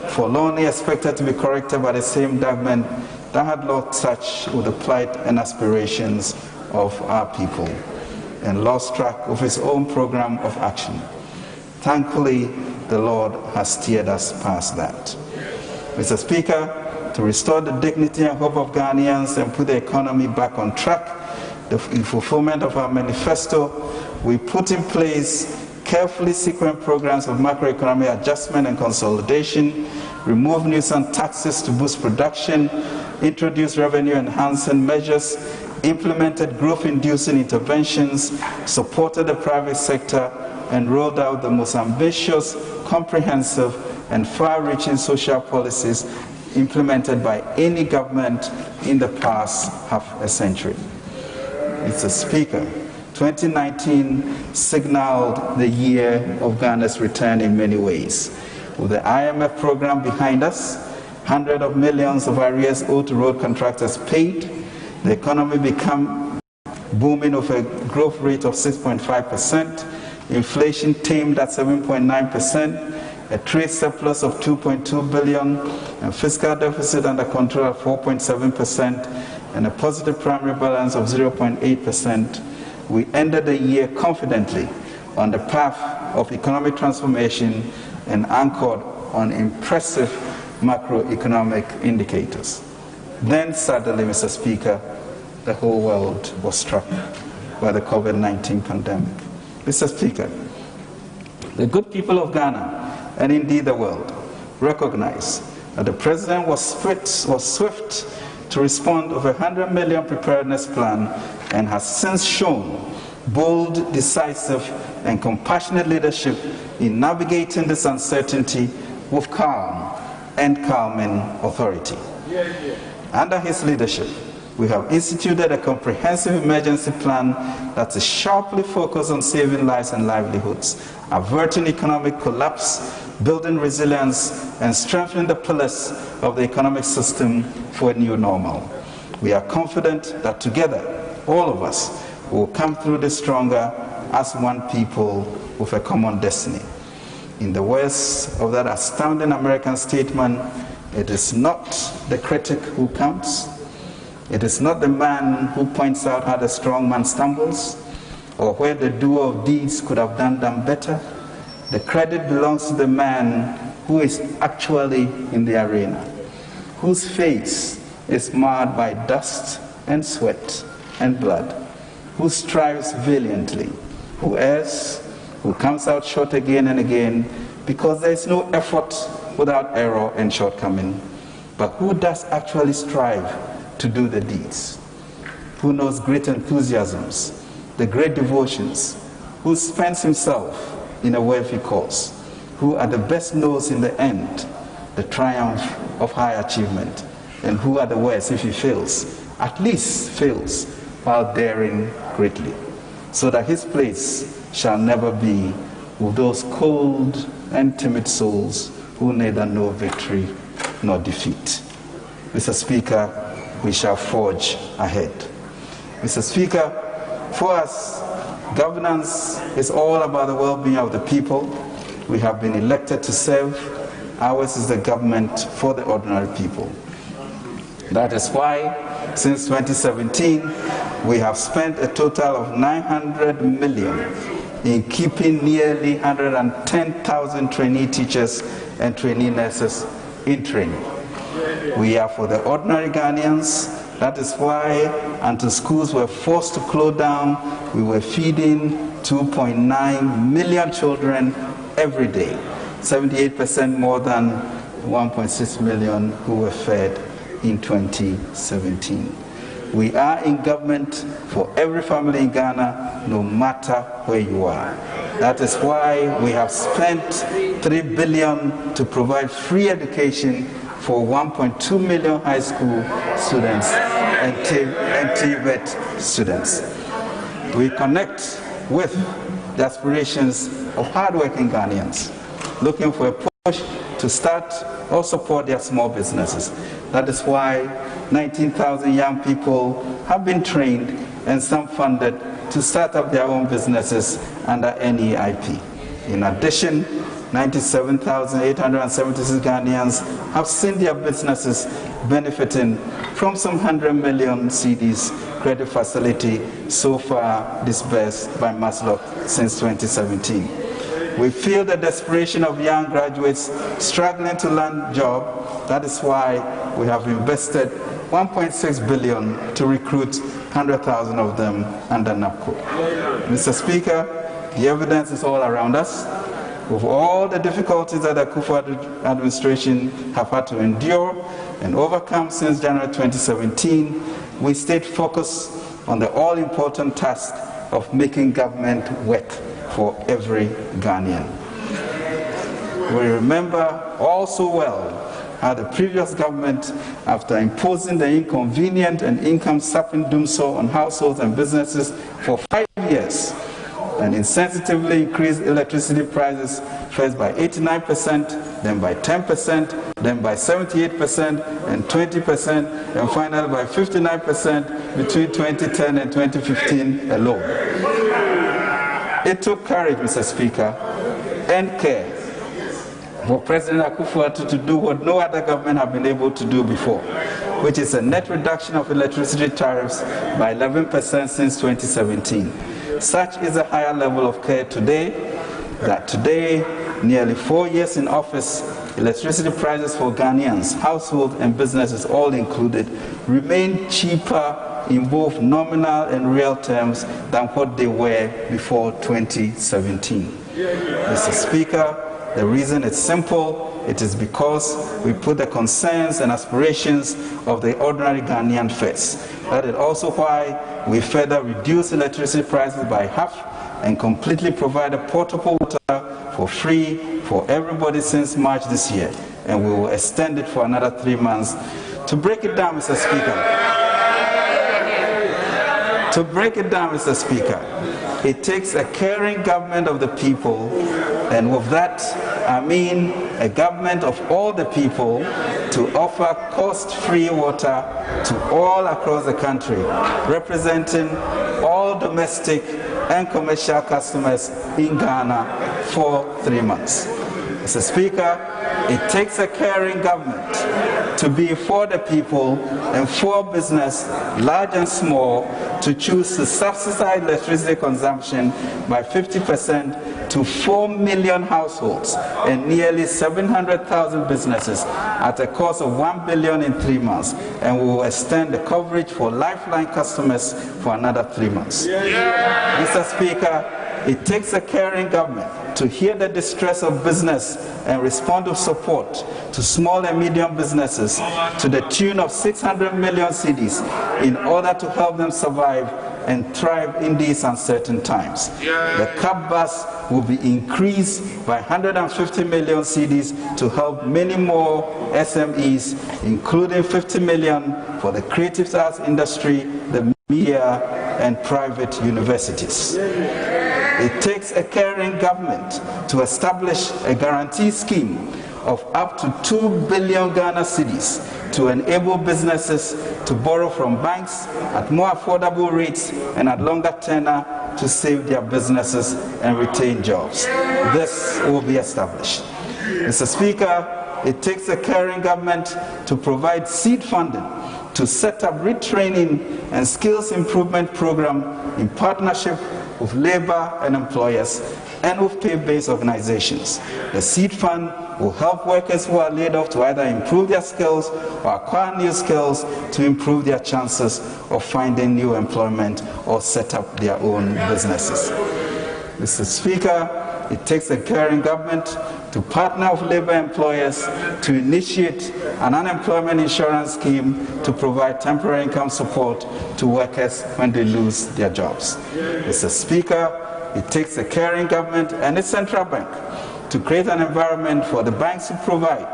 Speaker 1: forlornly expected to be corrected by the same government that had lost touch with the plight and aspirations of our people, and lost track of its own program of action. Thankfully, the Lord has steered us past that. Mr. Speaker, to restore the dignity and hope of Ghanaians and put the economy back on track, in fulfillment of our manifesto, we put in place carefully sequenced programs of macroeconomic adjustment and consolidation, remove nuisance taxes to boost production, introduced revenue-enhancing measures, implemented growth-inducing interventions, supported the private sector, and rolled out the most ambitious, comprehensive, and far-reaching social policies implemented by any government in the past half a century. Mr. Speaker, 2019 signaled the year of Ghana's return in many ways. With the IMF program behind us, hundreds of millions of arrears owed to road contractors paid, the economy became booming with a growth rate of 6.5%, inflation tamed at 7.9%, a trade surplus of 2.2 billion, a fiscal deficit under control at 4.7%, and a positive primary balance of 0.8%. We ended the year confidently on the path of economic transformation and anchored on impressive macroeconomic indicators. Then suddenly, Mr. Speaker, the whole world was struck by the COVID-19 pandemic. Mr. Speaker, the good people of Ghana, and indeed the world, recognize that the President was swift to respond with a 100 million preparedness plan and has since shown bold, decisive, and compassionate leadership in navigating this uncertainty with calm and calming authority. Under his leadership, we have instituted a comprehensive emergency plan that is sharply focused on saving lives and livelihoods, averting economic collapse, building resilience, and strengthening the pillars of the economic system for a new normal. We are confident that together, all of us will come through this stronger as one people with a common destiny. In the words of that astounding American statesman, it is not the critic who counts. It is not the man who points out how the strong man stumbles or where the doer of deeds could have done them better. The credit belongs to the man who is actually in the arena, whose face is marred by dust and sweat and blood, who strives valiantly, who errs, who comes out short again and again, because there is no effort without error and shortcoming, but who does actually strive to do the deeds, who knows great enthusiasms, the great devotions, who spends himself in a worthy cause, who at the best knows in the end the triumph of high achievement, and who at the worst, if he fails, at least fails while daring greatly, so that his place shall never be with those cold and timid souls who neither know victory nor defeat. Mr. Speaker, we shall forge ahead. Mr. Speaker, for us, governance is all about the well-being of the people. We have been elected to serve. Ours is the government for the ordinary people. That is why, since 2017, we have spent a total of 900 million in keeping nearly 110,000 trainee teachers and trainee nurses in training. We are for the ordinary Ghanaians. That is why, until schools were forced to close down, we were feeding 2.9 million children every day, 78% more than 1.6 million who were fed in 2017. We are in government for every family in Ghana, no matter where you are. That is why we have spent 3 billion to provide free education for 1.2 million high school students and TVET students. We connect with the aspirations of hardworking Ghanaians looking for a push to start or support their small businesses. That is why 19,000 young people have been trained and some funded to start up their own businesses under NEIP. In addition, 97,876 Ghanaians have seen their businesses benefiting from some 100 million cedis credit facility so far disbursed by Maslow since 2017. We feel the desperation of young graduates struggling to land a job. That is why we have invested 1.6 billion to recruit 100,000 of them under NAPCO. Mr. Speaker, the evidence is all around us. With all the difficulties that the Akufo administration have had to endure and overcome since January 2017, we stayed focused on the all-important task of making government work for every Ghanaian. We remember all so well how the previous government, after imposing the inconvenient and income-sapping doomsday on households and businesses for 5 years, and insensitively increased electricity prices first by 89%, then by 10%, then by 78% and 20%, and finally by 59% between 2010 and 2015 alone. It took courage, Mr. Speaker, and care for President Akufo-Addo to do what no other government have been able to do before, which is a net reduction of electricity tariffs by 11% since 2017. Such is a higher level of care today, that today, nearly 4 years in office, electricity prices for Ghanaians, households and businesses all included, remain cheaper in both nominal and real terms than what they were before 2017. Mr. Speaker, the reason is simple. It is because we put the concerns and aspirations of the ordinary Ghanaian first. That is also why we further reduce electricity prices by half and completely provide portable water for free for everybody since March this year. And we will extend it for another 3 months. To break it down, Mr. Speaker, it takes a caring government of the people, and with that, I mean a government of all the people, to offer cost-free water to all across the country, representing all domestic and commercial customers in Ghana for 3 months. Mr. Speaker, it takes a caring government to be for the people and for business, large and small, to choose to subsidize electricity consumption by 50% to 4 million households and nearly 700,000 businesses at a cost of $1 billion in 3 months, and we will extend the coverage for lifeline customers for another 3 months. Mr. Speaker, it takes a caring government to hear the distress of business and respond with support to small and medium businesses to the tune of 600 million cedis in order to help them survive and thrive in these uncertain times. The CAP bus will be increased by 150 million cedis to help many more SMEs, including 50 million for the creative arts industry, the media, and private universities. It takes a caring government to establish a guarantee scheme of up to 2 billion Ghana cedis to enable businesses to borrow from banks at more affordable rates and at longer tenure to save their businesses and retain jobs. This will be established. Mr. Speaker, it takes a caring government to provide seed funding to set up retraining and skills improvement program in partnership with labor and employers and with pay-based organizations. The seed fund will help workers who are laid off to either improve their skills or acquire new skills to improve their chances of finding new employment or set up their own businesses. Mr. Speaker, it takes a caring government to partner with labor employers to initiate an unemployment insurance scheme to provide temporary income support to workers when they lose their jobs. Mr. Speaker, it takes a caring government and a central bank to create an environment for the banks to provide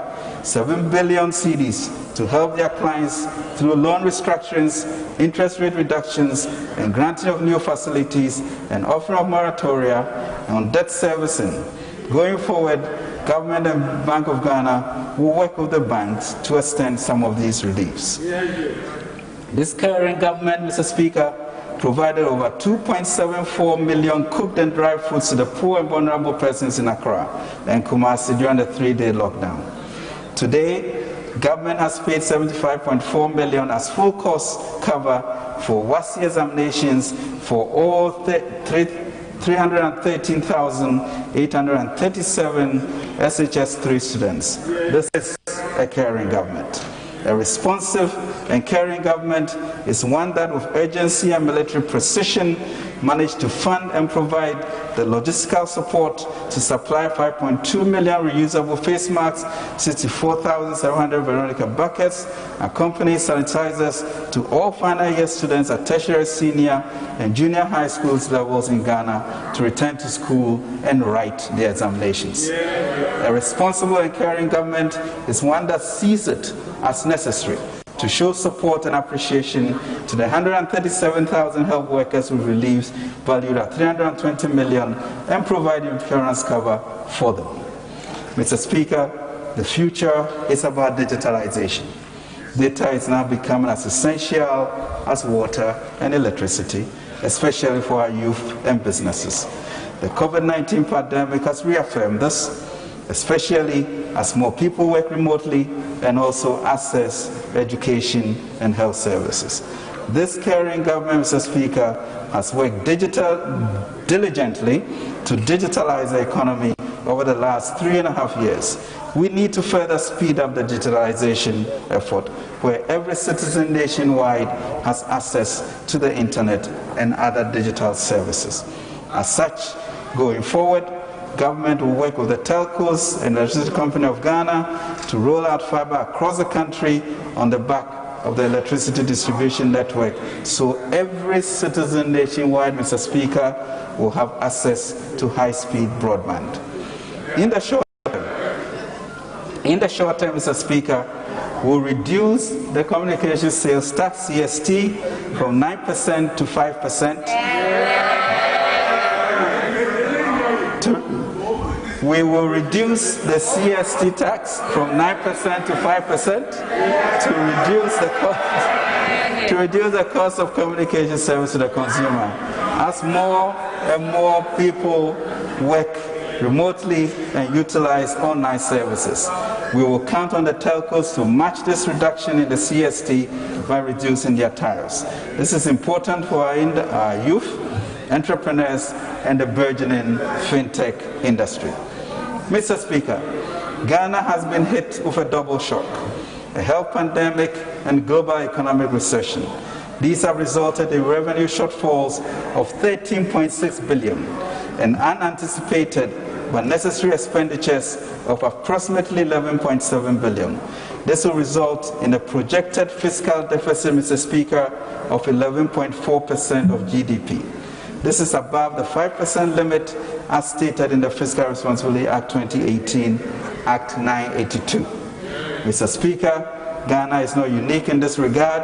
Speaker 1: 7 billion cedis to help their clients through loan restructurings, interest rate reductions, and granting of new facilities and offering of moratoria on debt servicing. Going forward, government and Bank of Ghana will work with the banks to extend some of these reliefs. This current government, Mr. Speaker, provided over 2.74 million cooked and dry foods to the poor and vulnerable persons in Accra and Kumasi during the 3-day lockdown. Today, government has paid 75.4 million as full cost cover for WASSCE examinations for all 313,837 SHS3 students. This is a caring government. A responsive and caring government is one that with urgency and military precision managed to fund and provide the logistical support to supply 5.2 million reusable face masks, 64,700 Veronica buckets, accompanying sanitizers to all final year students at tertiary, senior, and junior high schools levels in Ghana to return to school and write their examinations. A responsible and caring government is one that sees it as necessary to show support and appreciation to the 137,000 health workers who relieved valued at 320 million and provide insurance cover for them. Mr. Speaker, the future is about digitalization. Data is now becoming as essential as water and electricity, especially for our youth and businesses. The COVID-19 pandemic has reaffirmed this, especially as more people work remotely and also access education and health services. This caring government, Mr. Speaker, has worked diligently to digitalize the economy over the last 3.5 years. We need to further speed up the digitalization effort, where every citizen nationwide has access to the internet and other digital services. As such, going forward, government will work with the telcos and the Electricity Company of Ghana to roll out fiber across the country on the back of the electricity distribution network, so every citizen nationwide, Mr. Speaker, will have access to high-speed broadband. In the short term, Mr. Speaker, we'll reduce the communication sales tax CST from 9% to 5%. We will reduce the CST tax from 9% to 5% to reduce the cost of communication service to the consumer. As more and more people work remotely and utilize online services, we will count on the telcos to match this reduction in the CST by reducing their tariffs. This is important for our youth, entrepreneurs, and the burgeoning fintech industry. Mr. Speaker, Ghana has been hit with a double shock, a health pandemic and global economic recession. These have resulted in revenue shortfalls of 13.6 billion and unanticipated but necessary expenditures of approximately 11.7 billion. This will result in a projected fiscal deficit, Mr. Speaker, of 11.4% of GDP. This is above the 5% limit as stated in the Fiscal Responsibility Act 2018, Act 982. Mr. Speaker, Ghana is not unique in this regard.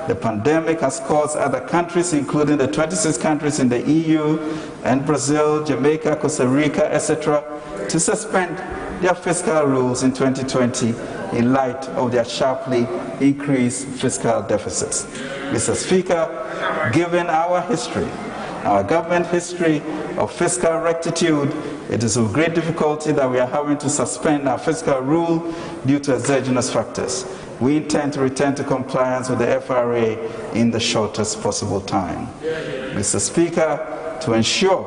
Speaker 1: The pandemic has caused other countries, including the 26 countries in the EU and Brazil, Jamaica, Costa Rica, etc., to suspend their fiscal rules in 2020 in light of their sharply increased fiscal deficits. Mr. Speaker, given our history, our government history of fiscal rectitude, it is with great difficulty that we are having to suspend our fiscal rule due to exogenous factors. We intend to return to compliance with the FRA in the shortest possible time. Mr. Speaker, to ensure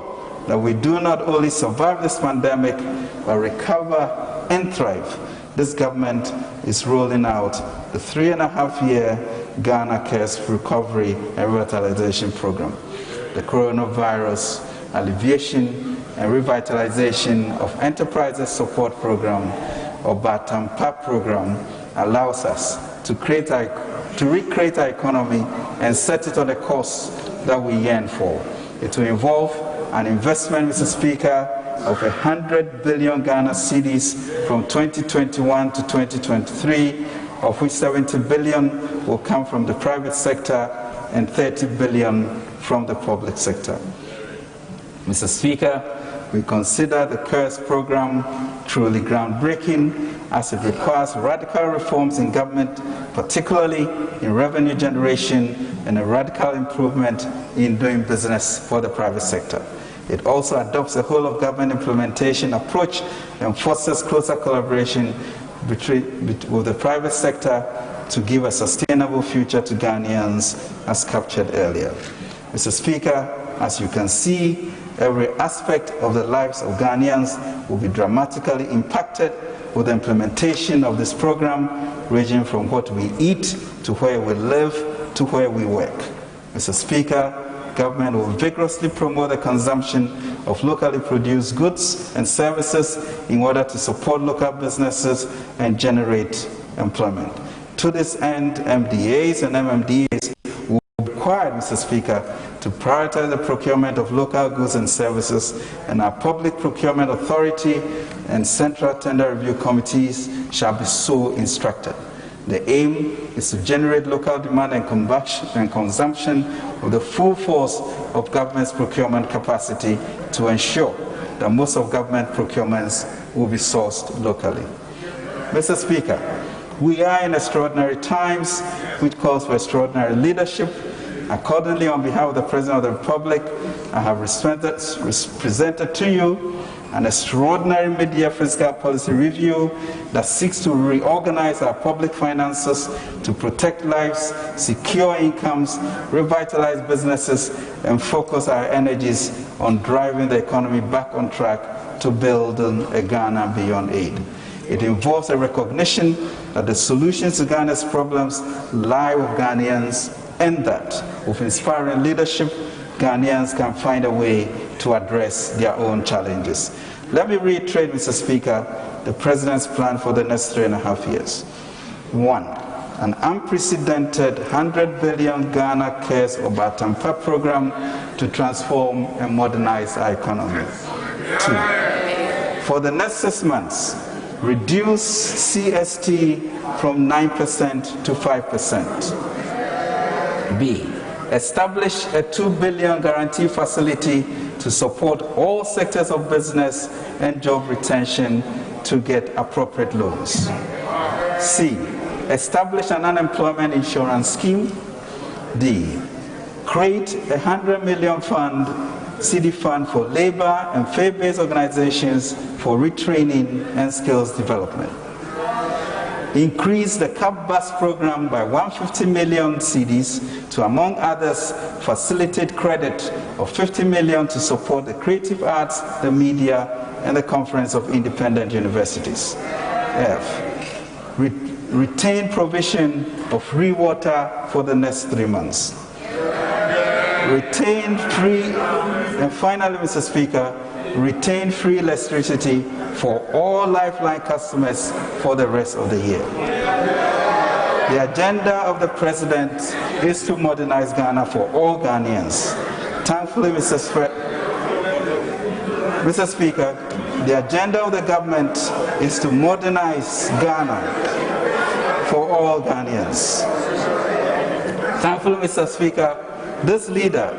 Speaker 1: that we do not only survive this pandemic, but recover and thrive, this government is rolling out the 3.5-year Ghana Cares Recovery and Revitalization Program. The Coronavirus Alleviation and Revitalization of Enterprises Support Program, or BATAMPA program, allows us to recreate our economy and set it on a course that we yearn for. It will involve an investment, Mr. Speaker, of 100 billion Ghana cedis from 2021 to 2023, of which 70 billion will come from the private sector and 30 billion from the public sector. Mr. Speaker, we consider the CARES program truly groundbreaking as it requires radical reforms in government, particularly in revenue generation, and a radical improvement in doing business for the private sector. It also adopts a whole-of-government implementation approach and fosters closer collaboration with the private sector to give a sustainable future to Ghanaians, as captured earlier. Mr. Speaker, as you can see, every aspect of the lives of Ghanaians will be dramatically impacted with the implementation of this program, ranging from what we eat to where we live to where we work. Mr. Speaker, government will vigorously promote the consumption of locally produced goods and services in order to support local businesses and generate employment. To this end, MDAs and MMDAs will be required, Mr. Speaker, to prioritize the procurement of local goods and services, and our Public Procurement Authority and Central Tender Review Committees shall be so instructed. The aim is to generate local demand and consumption with the full force of government's procurement capacity to ensure that most of government procurements will be sourced locally. Mr. Speaker, we are in extraordinary times, which calls for extraordinary leadership. Accordingly, on behalf of the President of the Republic, I have presented to you an extraordinary mid-year fiscal policy review that seeks to reorganize our public finances to protect lives, secure incomes, revitalize businesses, and focus our energies on driving the economy back on track to building a Ghana beyond aid. It involves a recognition that the solutions to Ghana's problems lie with Ghanaians, and that with inspiring leadership, Ghanaians can find a way to address their own challenges. Let me reiterate, Mr. Speaker, the President's plan for the next 3.5 years. 1, an unprecedented 100 billion Ghana Cares or Atinka program to transform and modernize our economy. 2, for the next 6 months, reduce CST from 9% to 5%. B, establish a 2 billion guarantee facility to support all sectors of business and job retention to get appropriate loans. C, establish an unemployment insurance scheme. D, create a 100 million CD fund for labor and faith-based organizations for retraining and skills development. Increase the CAP bus program by 150 million cedis to, among others, facilitate credit of 50 million to support the creative arts, the media, and the Conference of Independent Universities. F, retain provision of free water for the next 3 months. Retain free, and finally, Mr. Speaker, retain free electricity for all Lifeline customers for the rest of the year. The agenda of the President is to modernize Ghana for all Ghanaians. Thankfully, Mr. Speaker, the agenda of the government is to modernize Ghana for all Ghanaians. Thankfully, Mr. Speaker, this leader,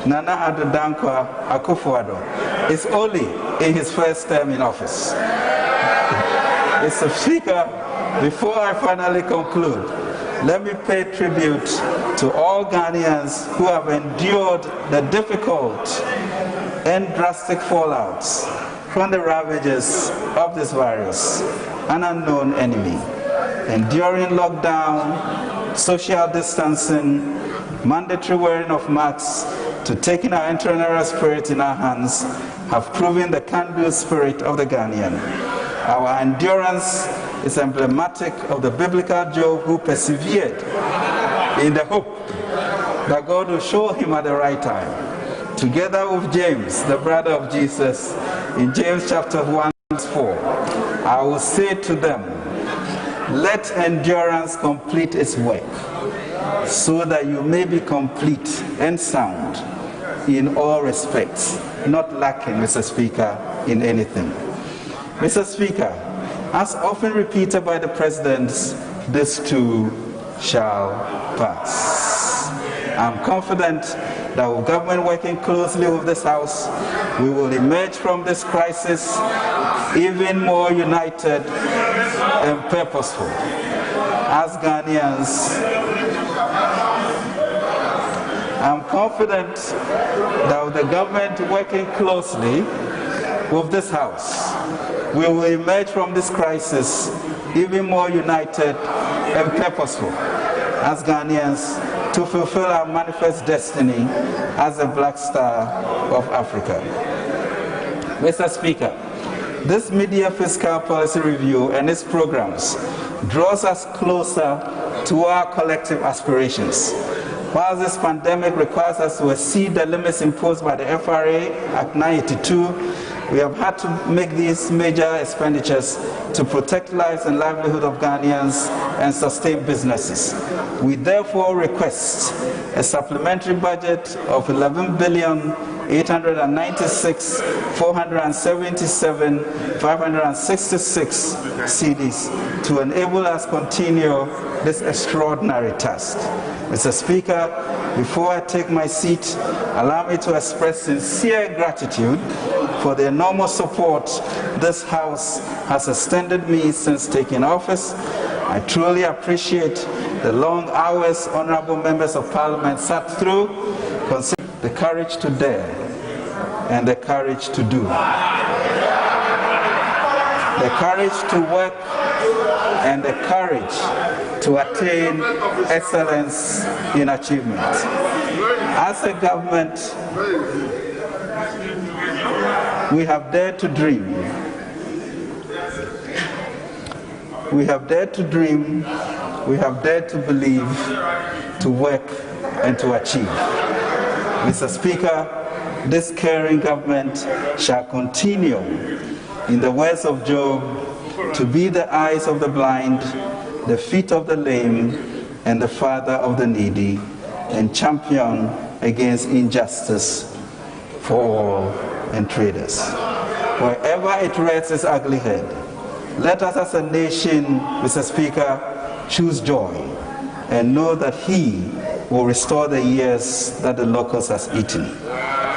Speaker 1: Nana Addo Dankwa Akufo-Addo, is only in his first term in office. Mr. Speaker, before I finally conclude, let me pay tribute to all Ghanaians who have endured the difficult and drastic fallouts from the ravages of this virus, an unknown enemy. Enduring lockdown, social distancing, mandatory wearing of masks, to taking our entrepreneurial spirit in our hands, have proven the can-do spirit of the Ghanaian. Our endurance is emblematic of the biblical Job who persevered in the hope that God will show him at the right time. Together with James, the brother of Jesus, in James chapter 1, verse 4, I will say to them, let endurance complete its work, so that you may be complete and sound in all respects, not lacking, Mr. Speaker, in anything. Mr. Speaker, as often repeated by the President, this too shall pass. I'm confident that with government working closely with this House, we will emerge from this crisis even more united and purposeful. As Ghanaians, I'm confident that with the government working closely with this House, we will emerge from this crisis even more united and purposeful as Ghanaians to fulfill our manifest destiny as a black star of Africa. Mr. Speaker, This mid-year fiscal policy review and its programs draws us closer to our collective aspirations. While this pandemic requires us to exceed the limits imposed by the FRA Act 982, we have had to make these major expenditures to protect lives and livelihood of Ghanaians and sustain businesses. We therefore request a supplementary budget of 11,896,477,566 cedis to enable us continue this extraordinary task. Mr. Speaker, before I take my seat, allow me to express sincere gratitude for the enormous support this House has extended me since taking office. I truly appreciate the long hours honorable members of Parliament sat through, considering the courage to dare and the courage to do. The courage to work and the courage to attain excellence in achievement. As a government, we have dared to dream. We have dared to dream, we have dared to believe, to work and to achieve. Mr. Speaker, this caring government shall continue, in the words of Job, to be the eyes of the blind, the feet of the lame, and the father of the needy, and champion against injustice for all and traders. Wherever it rears its ugly head, let us as a nation, Mr. Speaker, choose joy and know that He will restore the years that the locust has eaten.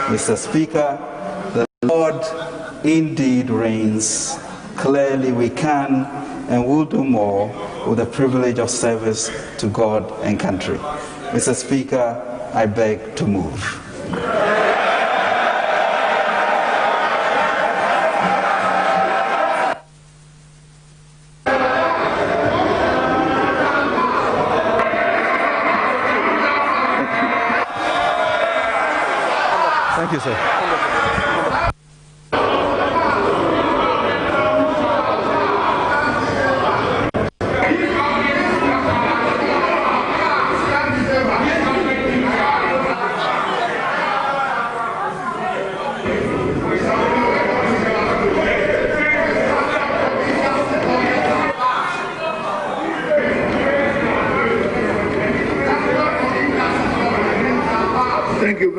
Speaker 1: Mr. Speaker, the Lord indeed reigns. Clearly we can and will do more with the privilege of service to God and country. Mr. Speaker, I beg to move.
Speaker 7: Thank you, sir.
Speaker 2: Thank you.